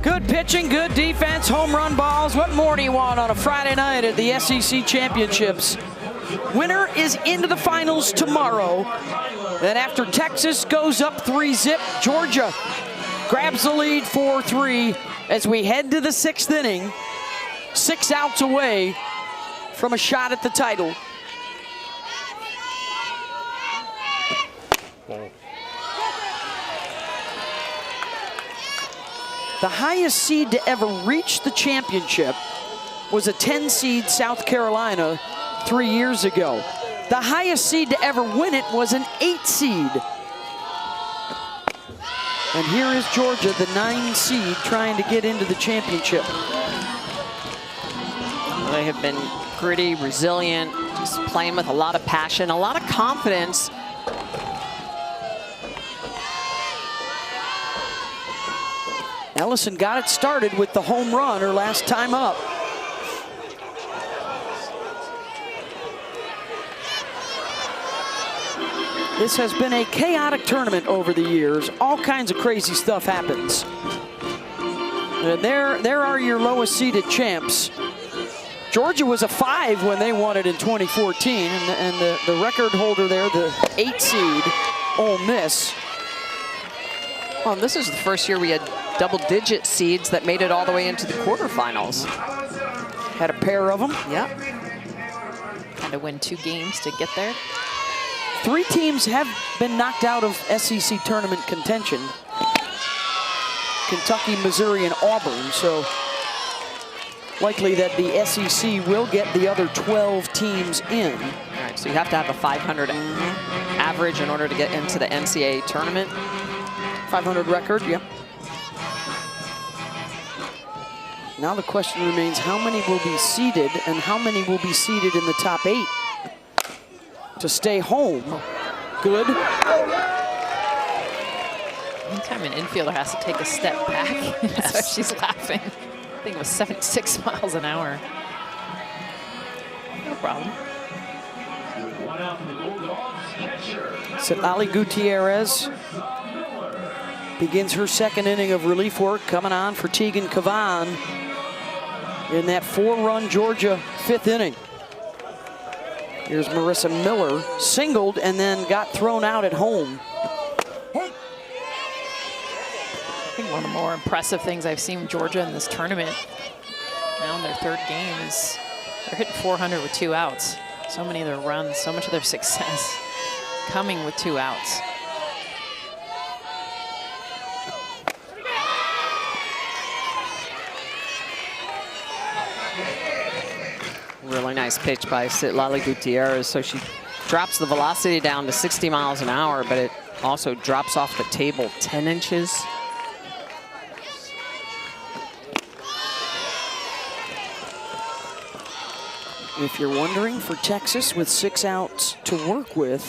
Good pitching, good defense, home run balls. What more do you want on a Friday night at the SEC Championships? Winner is into the finals tomorrow. Then after Texas goes up 3-zip, Georgia grabs the lead 4-3 as we head to the 6th inning. 6 outs away from a shot at the title. The highest seed to ever reach the championship was a 10 seed South Carolina 3 years ago. The highest seed to ever win it was an 8 seed. And here is Georgia, the 9 seed, trying to get into the championship. They have been gritty, resilient, just playing with a lot of passion, a lot of confidence. Ellison got it started with the home run her last time up. This has been a chaotic tournament over the years. All kinds of crazy stuff happens. And there are your lowest seeded champs. Georgia was a 5 when they won it in 2014, and the record holder there, the 8 seed, Ole Miss. Well, this is the first year we had double-digit seeds that made it all the way into the quarterfinals. Had a pair of them. Yep. Had to win 2 games to get there. 3 teams have been knocked out of SEC tournament contention. Kentucky, Missouri, and Auburn, so likely that the SEC will get the other 12 teams in. All right, so you have to have a 500 average in order to get into the NCAA tournament. 500 record, yeah. Now the question remains, how many will be seeded and how many will be seeded in the top 8 to stay home? Good. Anytime an infielder has to take a step back, so she's laughing. I think it was 76 miles an hour. No problem. Citlali Gutierrez begins her 2nd inning of relief work, coming on for Tegan Cavan in that 4-run Georgia 5th inning. Here's Marissa Miller, singled and then got thrown out at home. I think one of the more impressive things I've seen Georgia in this tournament, now in their 3rd game, is they're hitting 400 with 2 outs. So many of their runs, so much of their success coming with 2 outs. Really nice pitch by Citlali Gutierrez. So she drops the velocity down to 60 miles an hour, but it also drops off the table 10 inches. If you're wondering, for Texas with 6 outs to work with,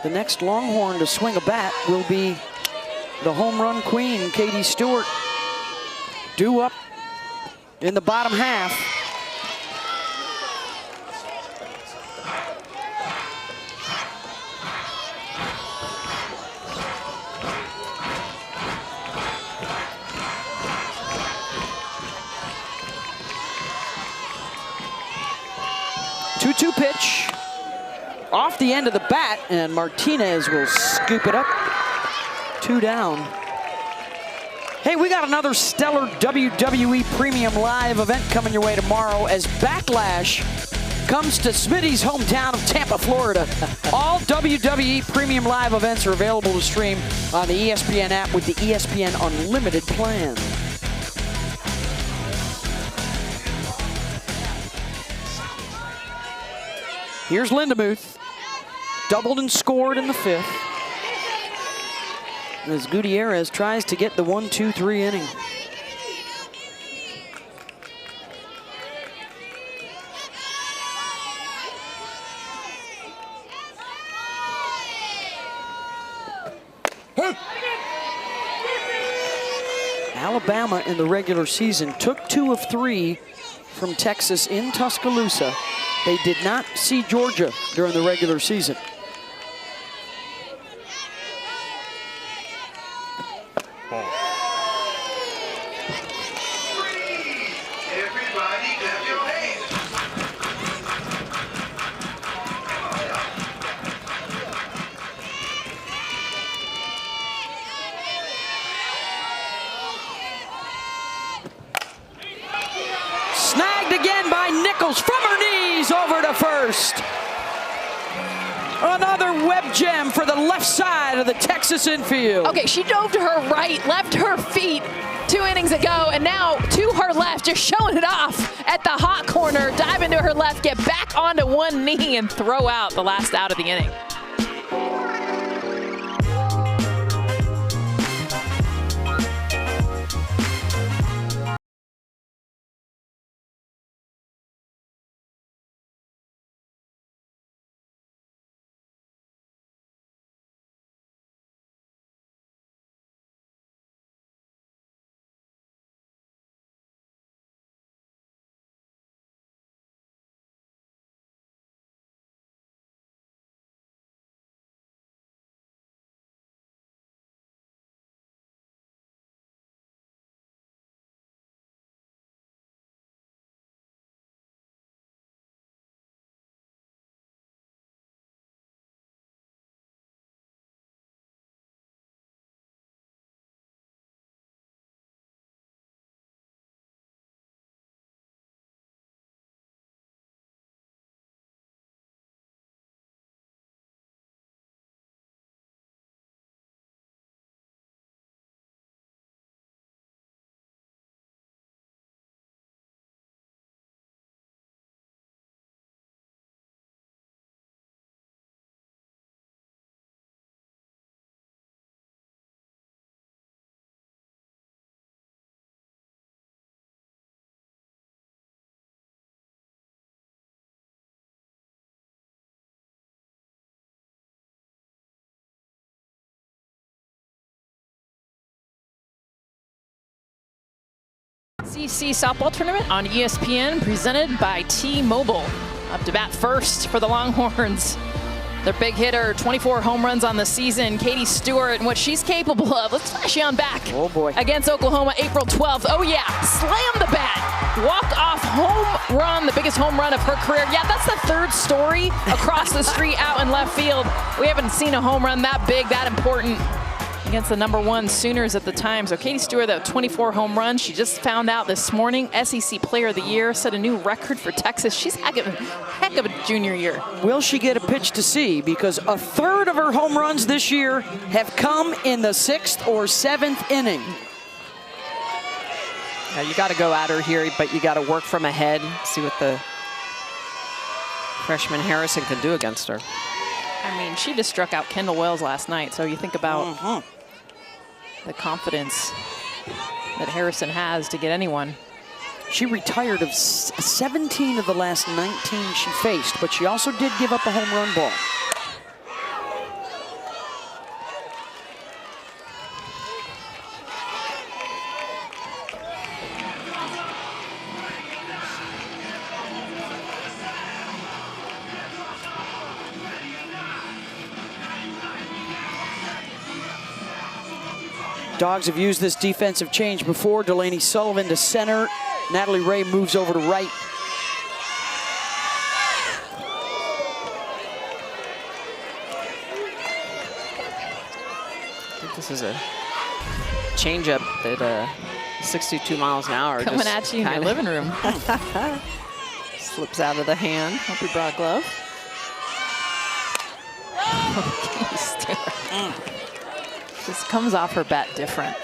the next Longhorn to swing a bat will be the home run queen, Katie Stewart, due up in the bottom half. Two pitch off the end of the bat, and Martinez will scoop it up. 2 down. Hey, we got another stellar WWE Premium Live event coming your way tomorrow as Backlash comes to Smitty's hometown of Tampa, Florida. All WWE Premium Live events are available to stream on the ESPN app with the ESPN Unlimited plan. Here's Lindemuth, doubled and scored in the 5th. As Gutierrez tries to get the 1-2-3 inning. Alabama in the regular season took 2 of 3 from Texas in Tuscaloosa. They did not see Georgia during the regular season. Daniels from her knees over to first. Another web gem for the left side of the Texas infield. Okay, she dove to her right, left her feet 2 innings ago, and now to her left, just showing it off at the hot corner, dive into her left, get back onto one knee, and throw out the last out of the inning. SEC softball tournament on ESPN, presented by T-Mobile. Up to bat first for the Longhorns. Their big hitter, 24 home runs on the season, Katie Stewart, and what she's capable of. Let's flash you on back. Oh boy. Against Oklahoma, April 12th. Oh yeah, slam the bat. Walk-off home run, the biggest home run of her career. Yeah, that's the third story across the street out in left field. We haven't seen a home run that big, that important against the #1 Sooners at the time. So Katie Stewart, that 24 home runs, she just found out this morning, SEC Player of the Year, set a new record for Texas. She's heck of a junior year. Will she get a pitch to see? Because a third of her home runs this year have come in the 6th or 7th inning. Now you got to go at her here, but you got to work from ahead, see what the freshman Harrison can do against her. I mean, she just struck out Kendall Wells last night, so you think about the confidence that Harrison has to get anyone. She retired of 17 of the last 19 she faced, but she also did give up a home run ball. Dogs have used this defensive change before. Delaney Sullivan to center. Natalie Ray moves over to right. I think this is a changeup at 62 miles an hour. Coming at you in your living room. Slips out of the hand. Hope you brought a glove. Just comes off her bat different.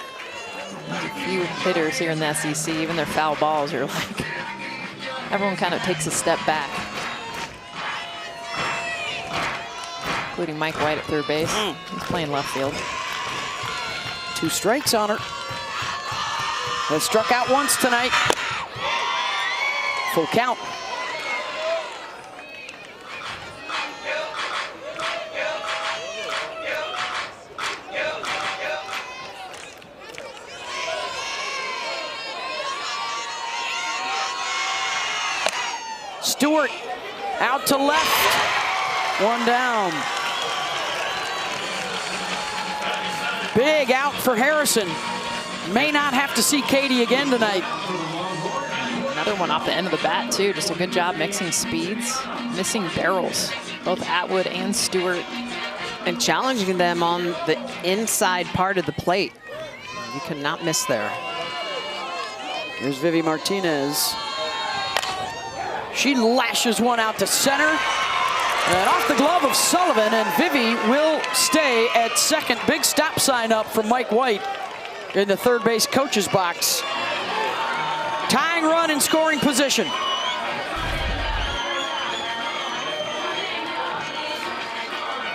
There's a few hitters here in the SEC, even their foul balls, you're like, everyone kind of takes a step back. Including Mike White at third base. He's playing left field. 2 strikes on her. Has struck out once tonight. Full count. Stewart out to left. 1 down. Big out for Harrison. May not have to see Katie again tonight. Another one off the end of the bat, too. Just a good job mixing speeds, missing barrels, both Atwood and Stewart. And challenging them on the inside part of the plate. You cannot miss there. Here's Vivi Martinez. She lashes one out to center. And off the glove of Sullivan, and Vivi will stay at second. Big stop sign up from Mike White in the third base coach's box. Tying run in scoring position.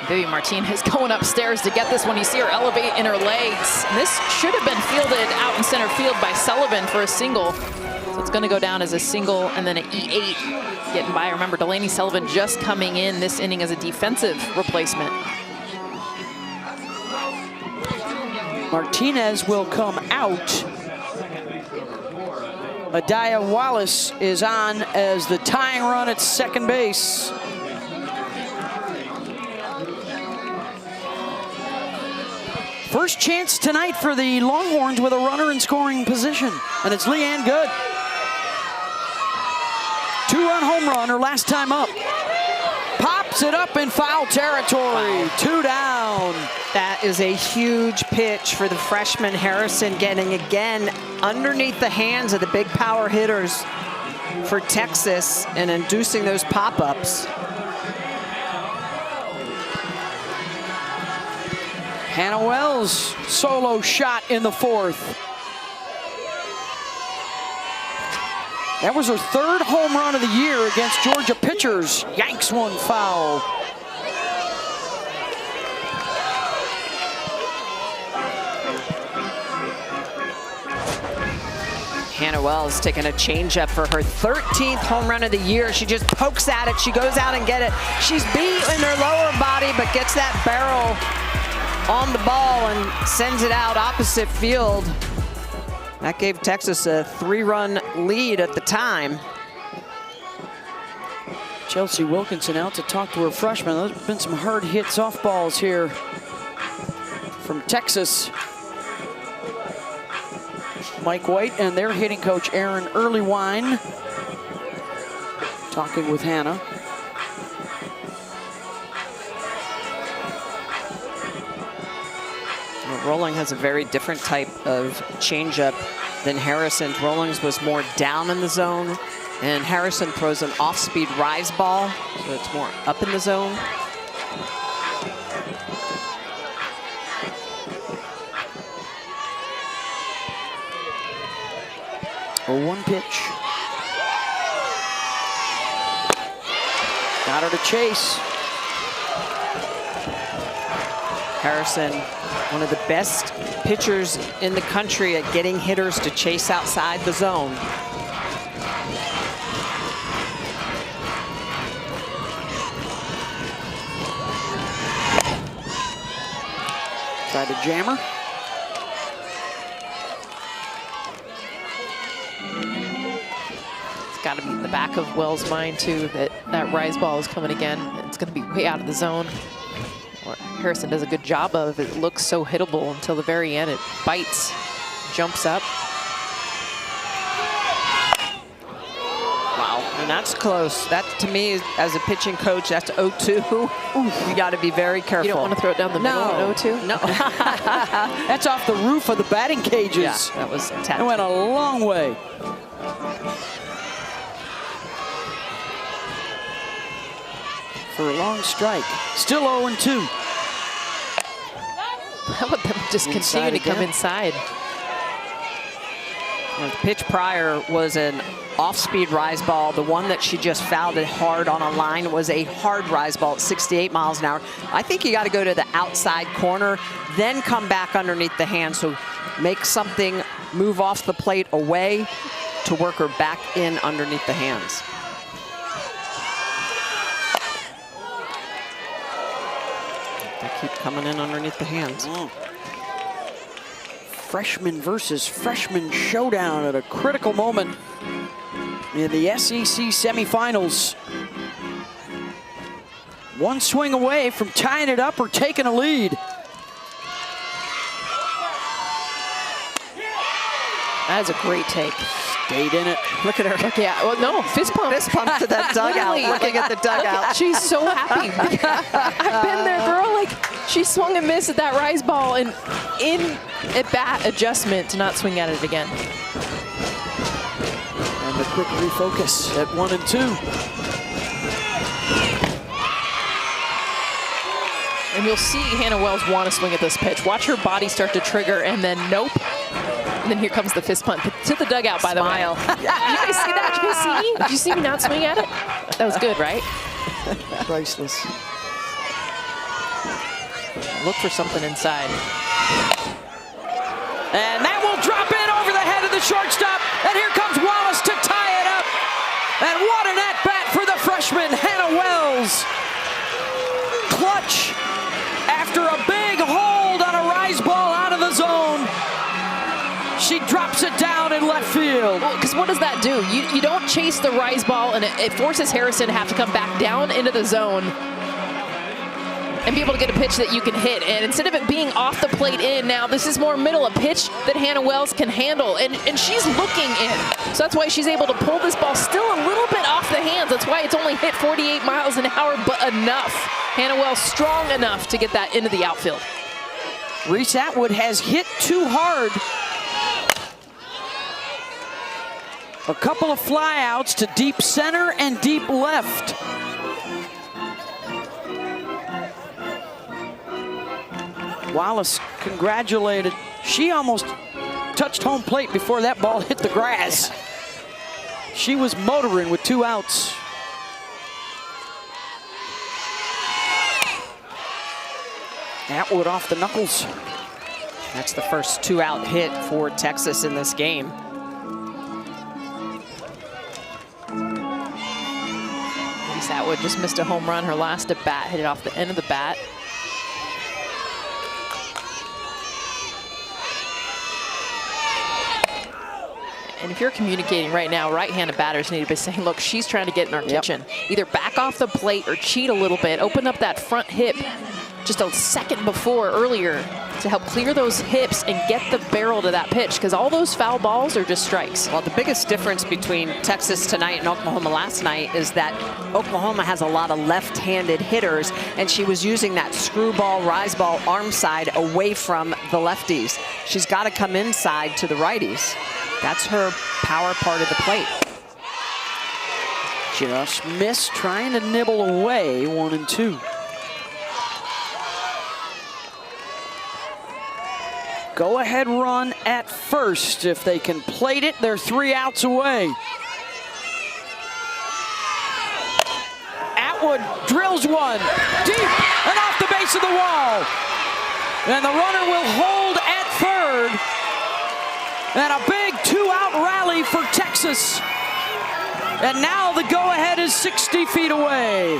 Vivi Martinez going upstairs to get this one. You see her elevate in her legs. And this should have been fielded out in center field by Sullivan for a single. So it's going to go down as a single and then an E8 getting by. Remember, Delaney Sullivan just coming in this inning as a defensive replacement. Martinez will come out. Adaya Wallace is on as the tying run at second base. First chance tonight for the Longhorns with a runner in scoring position, and it's Leanne Good. Two-run home run her last time up. Pops it up in foul territory. 2 down. That is a huge pitch for the freshman Harrison, getting again underneath the hands of the big power hitters for Texas and inducing those pop-ups. Hannah Wells, solo shot in the fourth. That was her third home run of the year against Georgia pitchers. Yanks one foul. Hannah Wells taking a changeup for her 13th home run of the year. She just pokes at it. She goes out and gets it. She's beat in her lower body, but gets that barrel on the ball and sends it out opposite field. That gave Texas a 3-run lead at the time. Chelsea Wilkinson out to talk to her freshman. There's been some hard hit softballs here from Texas. Mike White and their hitting coach Aaron Earlywine talking with Hannah. Rolling has a very different type of changeup than Harrison's. Rolling's was more down in the zone, and Harrison throws an off-speed rise ball, so it's more up in the zone. A 1 pitch. Got her to chase. Harrison, one of the best pitchers in the country at getting hitters to chase outside the zone. Try to jam her. It's got to be in the back of Wells' mind, too, that that rise ball is coming again. It's going to be way out of the zone. Harrison does a good job of it. It looks so hittable until the very end. It bites, jumps up. Wow, and that's close. That, to me, as a pitching coach, that's 0-2. You got to be very careful. You don't want to throw it down the middle at 0-2? No. That's off the roof of the batting cages. Yeah, that was tough. It went a long way. For a long strike. Still 0-2. How about them just continue to come inside? The pitch prior was an off-speed rise ball. The one that she just fouled it hard on a line was a hard rise ball at 68 miles an hour. I think you got to go to the outside corner, then come back underneath the hand. So make something move off the plate away to work her back in underneath the hands. They keep coming in underneath the hands. Freshman versus freshman showdown at a critical moment in the SEC semifinals. One swing away from tying it up or taking a lead. That is a great take. Stayed in it. Look at her. Look, yeah, well, no, fist pump. Fist pump to that dugout, looking at the dugout. She's so happy. I've been there, girl. Like, she swung and missed at that rise ball, and in at bat adjustment to not swing at it again. And And the quick refocus at 1 and 2. And you'll see Hannah Wells want to swing at this pitch. Watch her body start to trigger, and then nope. And then here comes the fist punt to the dugout, by the way. Smile. You guys see that? Did you guys see? Did you see me not swing at it? That was good, right? Priceless. Look for something inside. And that will drop in over the head of the shortstop. And here comes Wallace to tie it up. And what an at-bat for the freshman, Hannah Wells. Clutch after a big hold on a rise ball out of the zone. She drops it down in left field. Well, because what does that do? You don't chase the rise ball, and it forces Harrison to have to come back down into the zone and be able to get a pitch that you can hit. And instead of it being off the plate in, now this is more middle, a pitch that Hannah Wells can handle. And she's looking in. So that's why she's able to pull this ball still a little bit off the hands. That's why it's only hit 48 miles an hour, but enough. Hannah Wells strong enough to get that into the outfield. Reese Atwood has hit too hard. A couple of flyouts to deep center and deep left. Wallace congratulated. She almost touched home plate before that ball hit the grass. She was motoring with 2 outs. Atwood off the knuckles. That's the first 2-out hit for Texas in this game. Reese Atwood just missed a home run. Her last at bat, hit it off the end of the bat. And if you're communicating right now, right-handed batters need to be saying, look, she's trying to get in our kitchen. Either back off the plate or cheat a little bit. Open up that front hip just a second before, earlier, to help clear those hips and get the barrel to that pitch, because all those foul balls are just strikes. Well, the biggest difference between Texas tonight and Oklahoma last night is that Oklahoma has a lot of left-handed hitters, and she was using that screwball, rise ball, arm side away from the lefties. She's got to come inside to the righties. That's her power part of the plate. Just missed, trying to nibble away, 1 and 2. Go ahead run at first. If they can plate it, they're 3 outs away. Atwood drills one deep and off the base of the wall. And the runner will hold at third. And a big 2-out rally for Texas. And now the go-ahead is 60 feet away.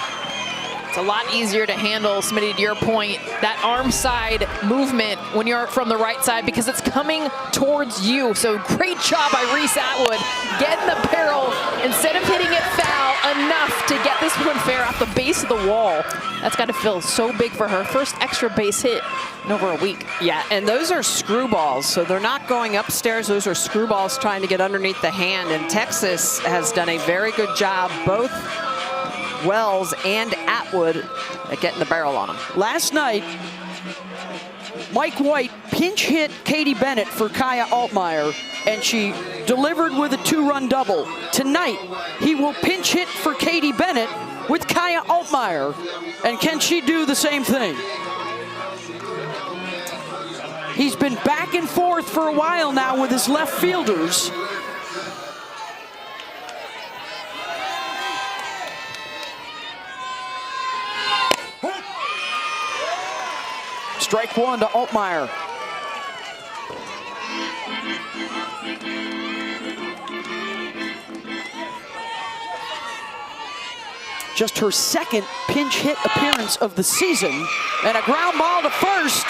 It's a lot easier to handle, Smitty, to your point, that arm side movement when you're from the right side, because it's coming towards you. So great job by Reese Atwood getting the barrel instead of hitting it foul enough to get this one fair off the base of the wall. That's got to feel so big for her. First extra base hit in over a week. Yeah, and those are screwballs, so they're not going upstairs. Those are screwballs trying to get underneath the hand, and Texas has done a very good job, both Wells and Atwood, at getting the barrel on them. Last night, Mike White pinch hit Katie Bennett for Kaya Altmaier, and she delivered with a 2-run double. Tonight, he will pinch hit for Katie Bennett with Kaya Altmaier, and can she do the same thing? He's been back and forth for a while now with his left fielders. Strike 1 to Altmaier. Just her second pinch hit appearance of the season, and a ground ball to first,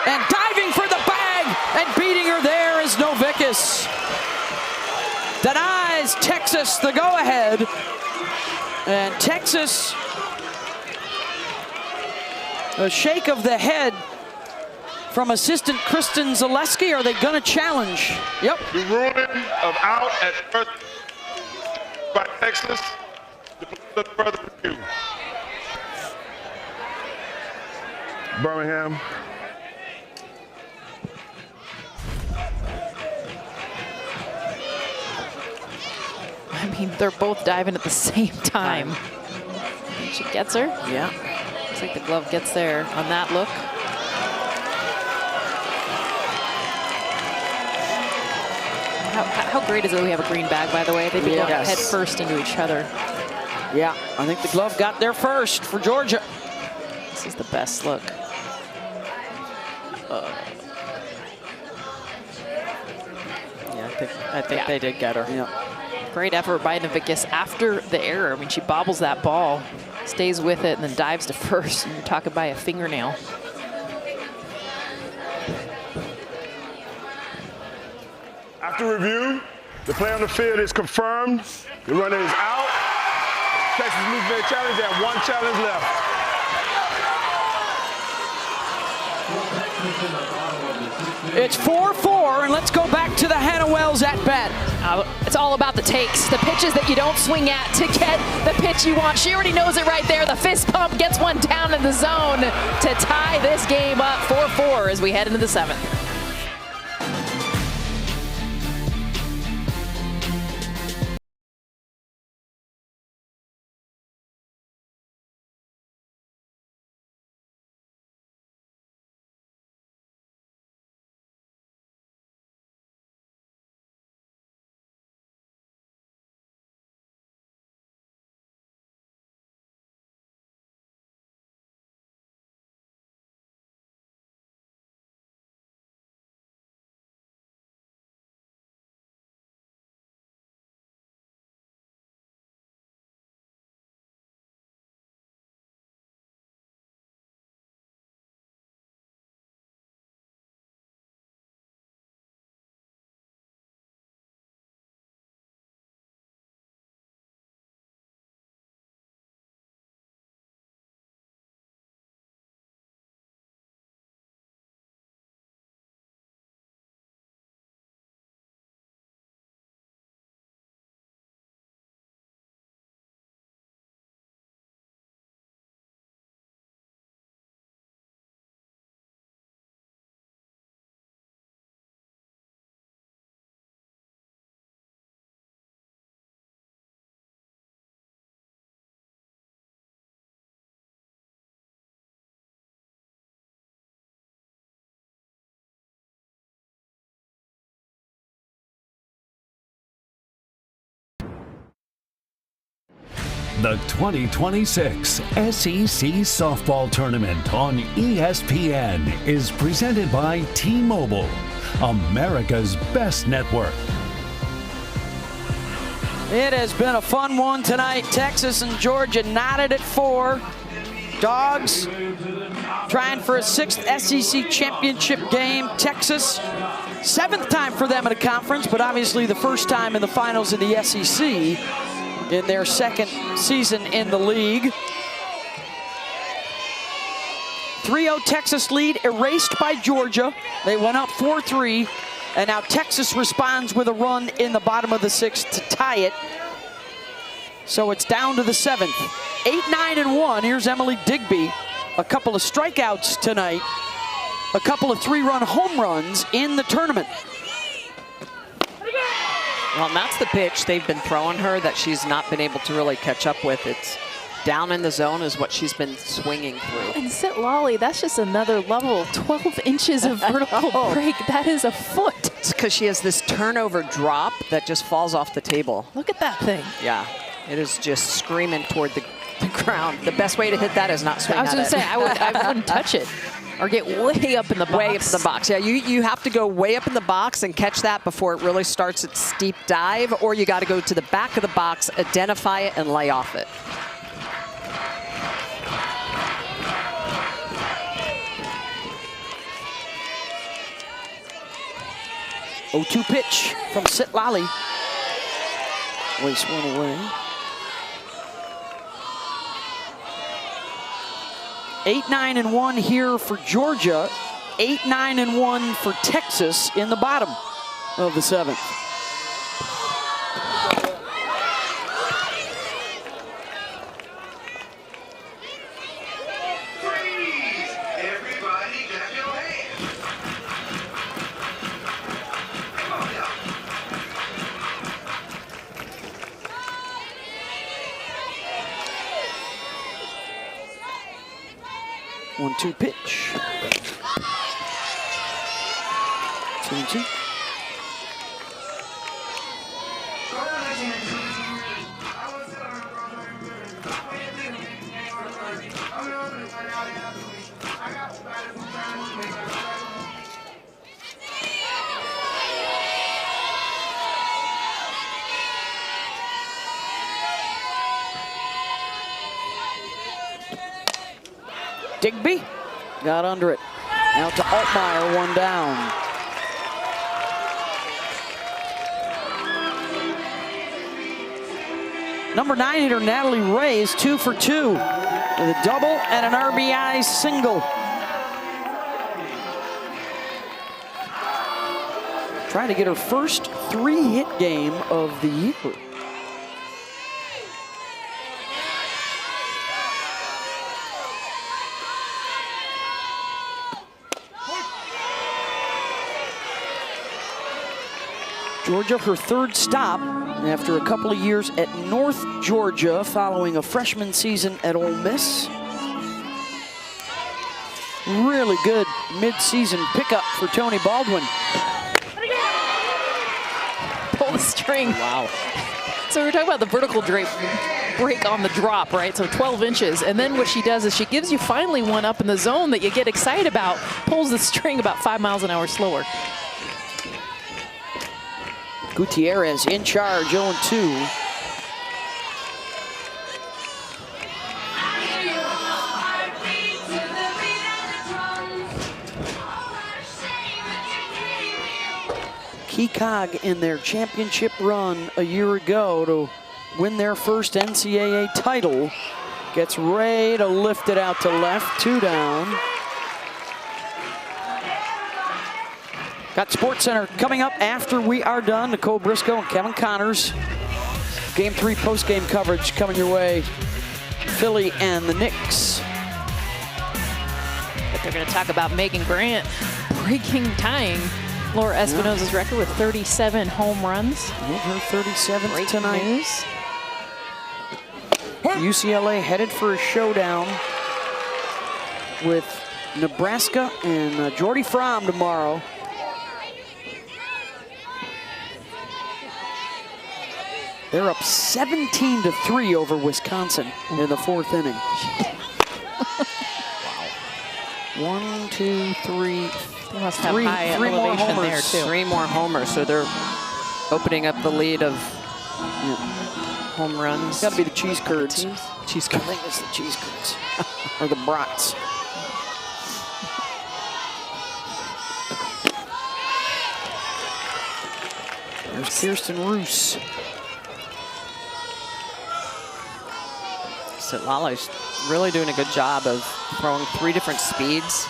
and diving for the bag, and beating her there is Novickus. Denies Texas the go-ahead, and Texas, a shake of the head from assistant Kristen Zaleski. Are they going to challenge? Yep. The ruling of out at first by Texas. The further review. Birmingham. I mean, they're both diving at the same time. She gets her. Yeah. Looks like the glove gets there on that look. How great is it that we have a green bag, by the way? They've been going head first into each other. Yeah, I think the glove got there first for Georgia. This is the best look. Yeah, I think they did get her. Yeah. Great effort by Navickas after the error. I mean, she bobbles that ball, stays with it, and then dives to first. And you're talking by a fingernail. After review, the play on the field is confirmed. The runner is out. Texas moves their challenge and 1 challenge left. It's 4-4, and let's go back to the Hannah Wells at bat. It's all about the takes, the pitches that you don't swing at to get the pitch you want. She already knows it right there. The fist pump gets one down in the zone to tie this game up 4-4 as we head into the 7th. The 2026 SEC Softball Tournament on ESPN is presented by T-Mobile, America's best network. It has been a fun one tonight. Texas and Georgia knotted at 4. Dogs trying for a 6th SEC championship game. Texas, 7th time for them in a conference, but obviously the first time in the finals in the SEC in their 2nd season in the league. 3-0 Texas lead erased by Georgia. They went up 4-3, and now Texas responds with a run in the bottom of the 6th to tie it. So it's down to the 7th. 8-9-1. Here's Emily Digby. A couple of strikeouts tonight. A couple of 3-run home runs in the tournament. Well, and that's the pitch they've been throwing her that she's not been able to really catch up with. It's down in the zone is what she's been swinging through. And Sitlali, that's just another level. 12 inches of vertical break. That is a foot. It's because she has this turnover drop that just falls off the table. Look at that thing. Yeah, it is just screaming toward the ground. The best way to hit that is not swing at it. I was going to say, I wouldn't touch it. Or get way up in the box. Way up in the box. Yeah, you have to go way up in the box and catch that before it really starts its steep dive, or you got to go to the back of the box, identify it, and lay off it. Oh, 0-2 pitch from Sitlali. Waste one away. 8-9-1 here for Georgia. 8-9-1 for Texas in the bottom of the 7th. Everybody clap your hands. Come on now. 1-2 pitch. 2-2. Digby got under it. Now to Altmaier, 1 down. Number 9 hitter Natalie Ray is 2 for 2 with a double and an RBI single. Trying to get her first 3-hit game of the year. Georgia, her 3rd stop after a couple of years at North Georgia following a freshman season at Ole Miss. Really good mid-season pickup for Tony Baldwin. Pull the string. Wow. So we're talking about the vertical break on the drop, right? So 12 inches. And then what she does is she gives you finally one up in the zone that you get excited about, pulls the string about 5 miles an hour slower. Gutierrez in charge, 0-2. Key cog in their championship run a year ago to win their first NCAA title. Gets Ray to lift it out to left, 2 down. Got SportsCenter coming up after we are done. Nicole Briscoe and Kevin Connors. Game 3 post-game coverage coming your way. Philly and the Knicks. But they're going to talk about Megan Grant tying Laura Espinosa's record with 37 home runs. Her 37th tonight. News. UCLA headed for a showdown with Nebraska and Jordy Fromm tomorrow. They're up 17-3 over Wisconsin in the 4th inning. Wow. 1, 2, 3. They must have high elevation there too. 3 more homers, so they're opening up the lead of home runs. It's got to be the cheese curds. Cheese curds. I think it's the cheese curds or the brats. There's Kirsten Roos. Lala's really doing a good job of throwing 3 different speeds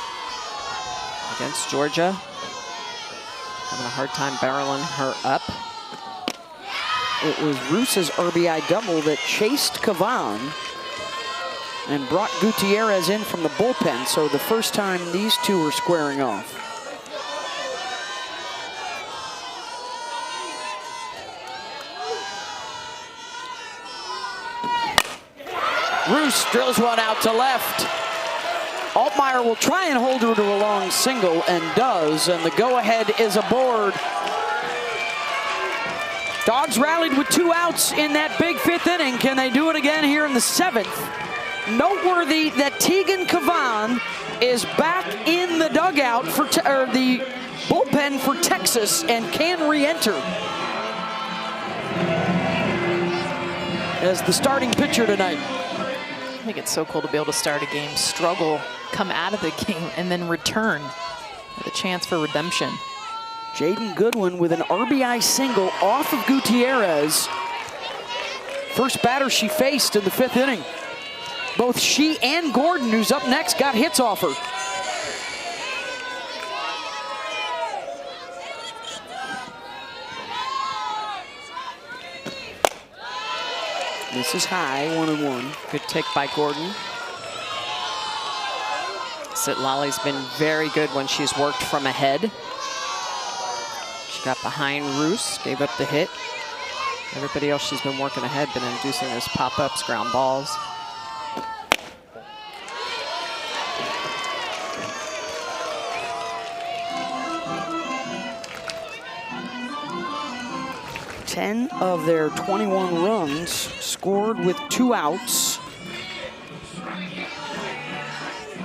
against Georgia. Having a hard time barreling her up. It was Roos's RBI double that chased Cavan and brought Gutierrez in from the bullpen. So the first time these two were squaring off. Roos drills one out to left. Altmaier will try and hold her to a long single and does, and the go-ahead is aboard. Dogs rallied with 2 outs in that big 5th inning. Can they do it again here in the 7th? Noteworthy that Tegan Cavan is back in the dugout for the bullpen for Texas and can re-enter as the starting pitcher tonight. I think it's so cool to be able to start a game, struggle, come out of the game, and then return with a chance for redemption. Jaden Goodwin with an RBI single off of Gutierrez. First batter she faced in the 5th inning. Both she and Gordon, who's up next, got hits off her. This is high, 1-1. Good take by Gordon. Sitlali's been very good when she's worked from ahead. She got behind Roos, gave up the hit. Everybody else she's been working ahead, been inducing those pop-ups, ground balls. 10 of their 21 runs scored with 2 outs.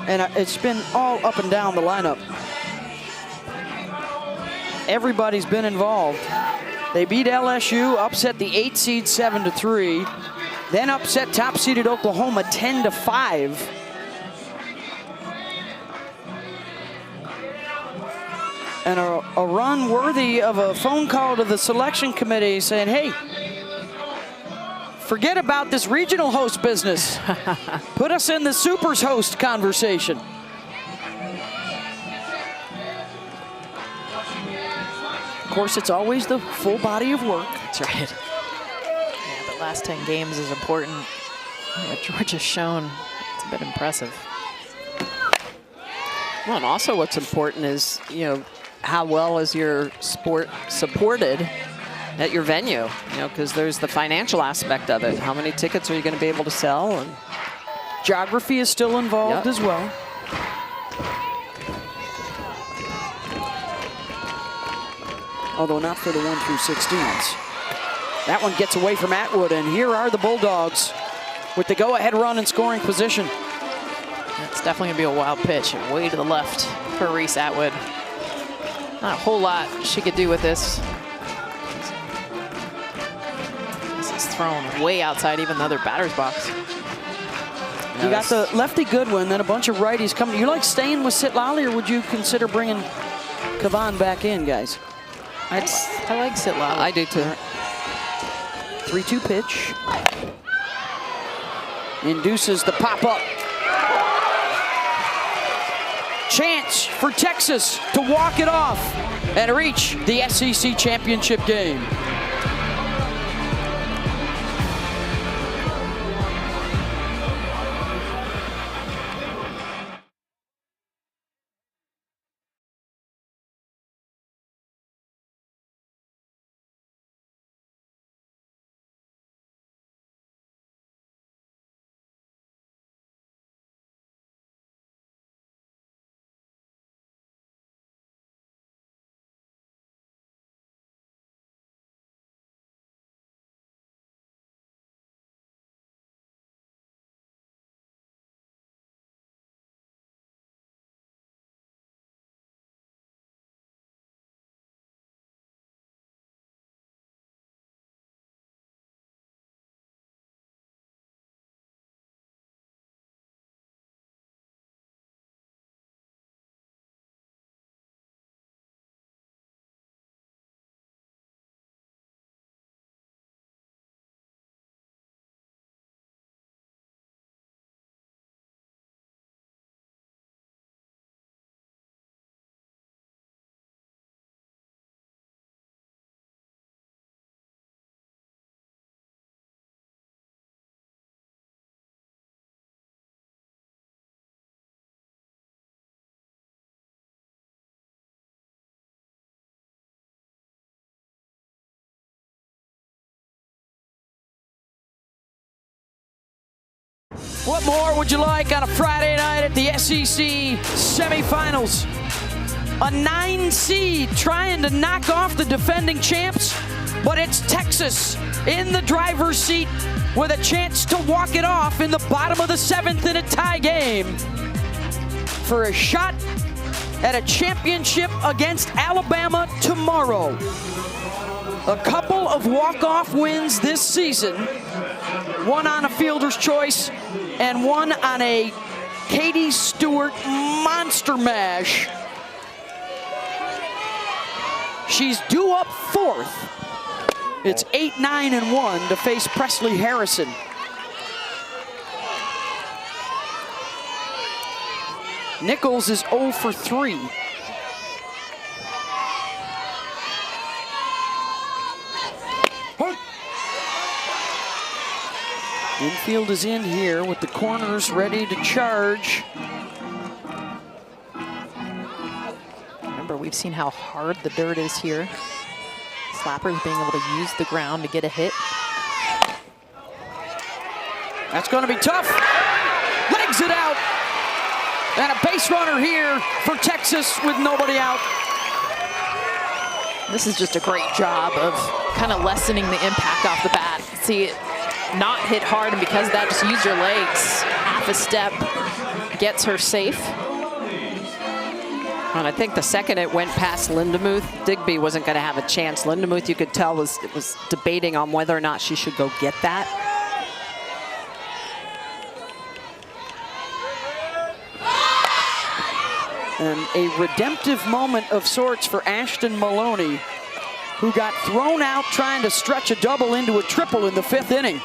And it's been all up and down the lineup. Everybody's been involved. They beat LSU, upset the 8 seed 7-3, then upset top-seeded Oklahoma 10-5. And a run worthy of a phone call to the selection committee saying, hey, forget about this regional host business. Put us in the Supers host conversation. Of course, it's always the full body of work. That's right. Yeah, but last 10 games is important. What Georgia's shown, it's been impressive. Well, and also what's important is, you know, how well is your sport supported at your venue? You know, because there's the financial aspect of it. How many tickets are you going to be able to sell? And geography is still involved as well. Although not for the 1 through 16s. That one gets away from Atwood, and here are the Bulldogs with the go-ahead run in scoring position. It's definitely going to be a wild pitch, and way to the left for Reese Atwood. Not a whole lot she could do with this. This is thrown way outside even the other batter's box. You got the lefty Goodwin, then a bunch of righties coming. You like staying with Sitlali, or would you consider bringing Kavan back in, guys? I like Sitlali. I do too. 3-2 pitch. Induces the pop-up. Chance for Texas to walk it off and reach the SEC championship game. What more would you like on a Friday night at the SEC semifinals? A 9 seed trying to knock off the defending champs, but it's Texas in the driver's seat with a chance to walk it off in the bottom of the 7th in a tie game for a shot at a championship against Alabama tomorrow. A couple of walk-off wins this season, one on a fielder's choice and one on a Katie Stewart monster mash. She's due up 4th. It's 8-9-1 to face Presley Harrison. Nichols is 0 for 3. Infield is in here with the corners ready to charge. Remember, we've seen how hard the dirt is here. Slappers being able to use the ground to get a hit. That's going to be tough. Legs it out. And a base runner here for Texas with nobody out. This is just a great job of kind of lessening the impact off the bat. See it not hit hard, and because of that, just use your legs. Half a step gets her safe. And I think the second it went past Lindemuth, Digby wasn't going to have a chance. Lindemuth, you could tell, was debating on whether or not she should go get that. And a redemptive moment of sorts for Ashton Maloney, who got thrown out trying to stretch a double into a triple in the 5th inning.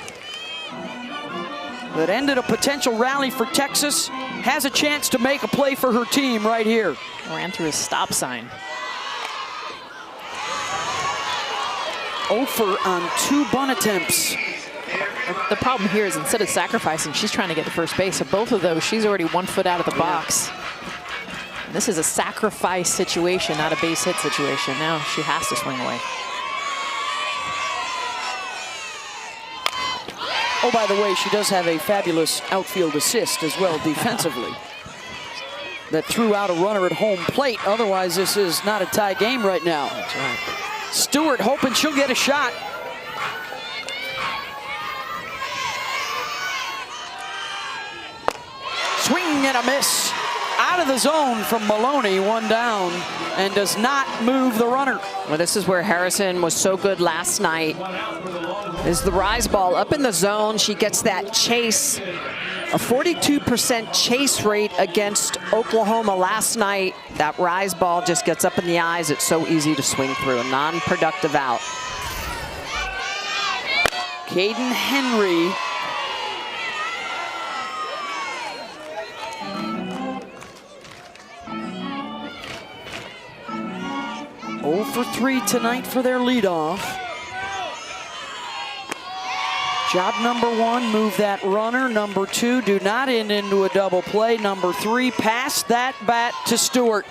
That ended a potential rally for Texas. Has a chance to make a play for her team right here. Ran through a stop sign. 0 for on 2 bunt attempts. The problem here is instead of sacrificing, she's trying to get to first base. So both of those, she's already 1 foot out of the box. This is a sacrifice situation, not a base hit situation. Now she has to swing away. Oh, by the way, she does have a fabulous outfield assist as well defensively. That threw out a runner at home plate. Otherwise, this is not a tie game right now. That's right. Stewart hoping she'll get a shot. Swing and a miss. Out of the zone from Maloney, 1 down, and does not move the runner. Well, this is where Harrison was so good last night. Is the rise ball up in the zone. She gets that chase, a 42% chase rate against Oklahoma last night. That rise ball just gets up in the eyes. It's so easy to swing through, a non-productive out. Caden Henry. Oh for 3 tonight for their leadoff. Job number 1, move that runner. Number 2, do not end into a double play. Number 3, pass that bat to Stewart.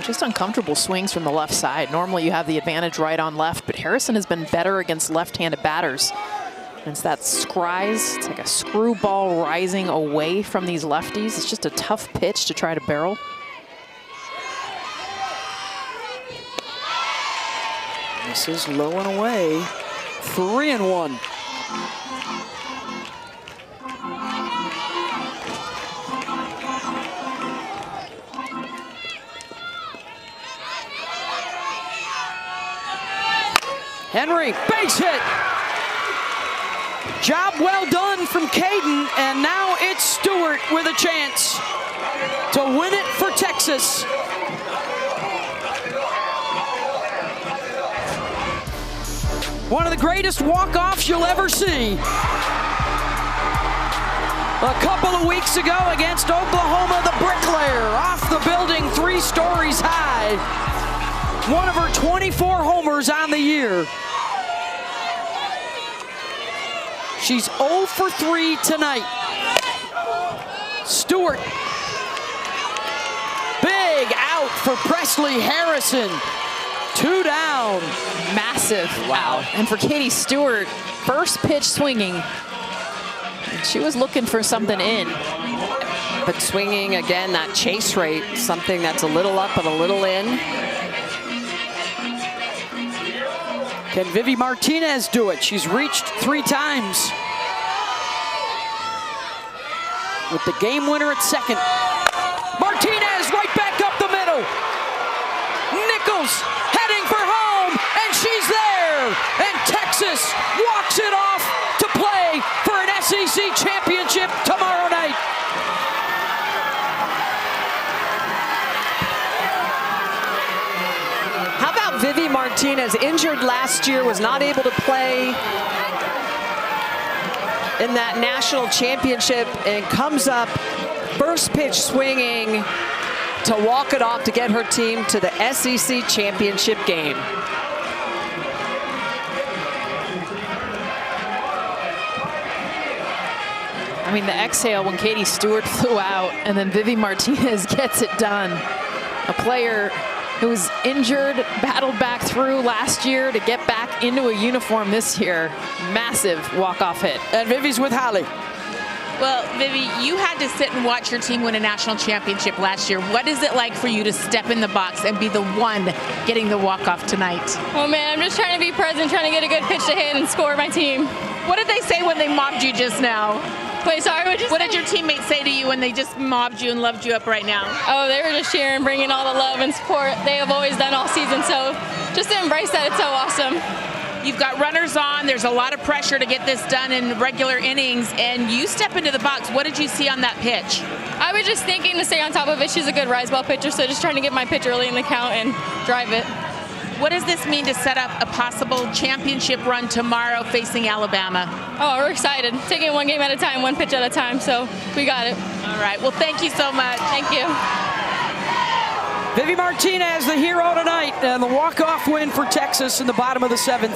Just uncomfortable swings from the left side. Normally you have the advantage right on left, but Harrison has been better against left-handed batters. It's that scries, it's like a screwball rising away from these lefties. It's just a tough pitch to try to barrel. This is low and away. 3-1. Henry, base hit. Job well done from Caden, and now it's Stewart with a chance to win it for Texas. One of the greatest walk-offs you'll ever see. A couple of weeks ago against Oklahoma, the bricklayer off the building 3 stories high. One of her 24 homers on the year. She's 0 for 3 tonight. Stewart. Big out for Presley Harrison. 2 down. Massive out. And for Katie Stewart, first pitch swinging. She was looking for something in. But swinging, again, that chase rate, something that's a little up and a little in. Can Vivi Martinez do it? She's reached 3 times. With the game winner at second. Martinez right back up the middle. Nichols heading for home, and she's there. And Texas walks it off to play for an SEC championship tomorrow night. How about Vivi Martinez, injured last year, was not able to play in that national championship, and comes up first pitch swinging to walk it off to get her team to the SEC championship game. I mean, the exhale when Katie Stewart flew out, and then Vivi Martinez gets it done. A player who was injured, battled back through last year to get back into a uniform this year. Massive walk-off hit. And Vivi's with Holly. Well, Vivi, you had to sit and watch your team win a national championship last year. What is it like for you to step in the box and be the one getting the walk-off tonight? Oh man, I'm just trying to be present, trying to get a good pitch to hit and score my team. What did they say when they mobbed you just now? Wait, sorry, what did your teammates say to you when they just mobbed you and loved you up right now? Oh, they were just cheering, bringing all the love and support they have always done all season. So just to embrace that, it's so awesome. You've got runners on. There's a lot of pressure to get this done in regular innings, and you step into the box. What did you see on that pitch? I was just thinking to stay on top of it. She's a good rise ball pitcher, so just trying to get my pitch early in the count and drive it. What does this mean to set up a possible championship run tomorrow facing Alabama? Oh, we're excited. Taking one game at a time, one pitch at a time, so we got it. All right. Well, thank you so much. Thank you. Vivi Martinez, the hero tonight, and the walk-off win for Texas in the bottom of the 7th.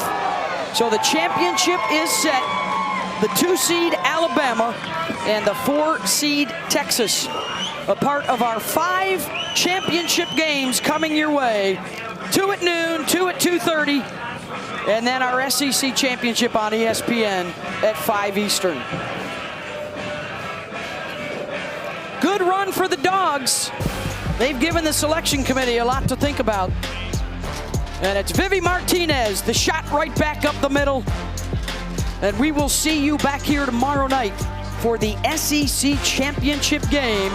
So the championship is set. The 2-seed Alabama and the 4-seed Texas. A part of our 5 championship games coming your way. 2 at noon, 2 at 2:30, and then our SEC championship on ESPN at 5 Eastern. Good run for the Dogs. They've given the selection committee a lot to think about. And it's Vivi Martinez, the shot right back up the middle. And we will see you back here tomorrow night for the SEC championship game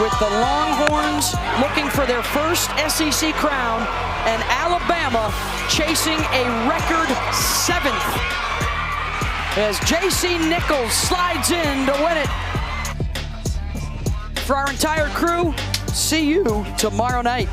with the Longhorns looking for their first SEC crown and Alabama chasing a record 7th as J.C. Nichols slides in to win it. For our entire crew, see you tomorrow night.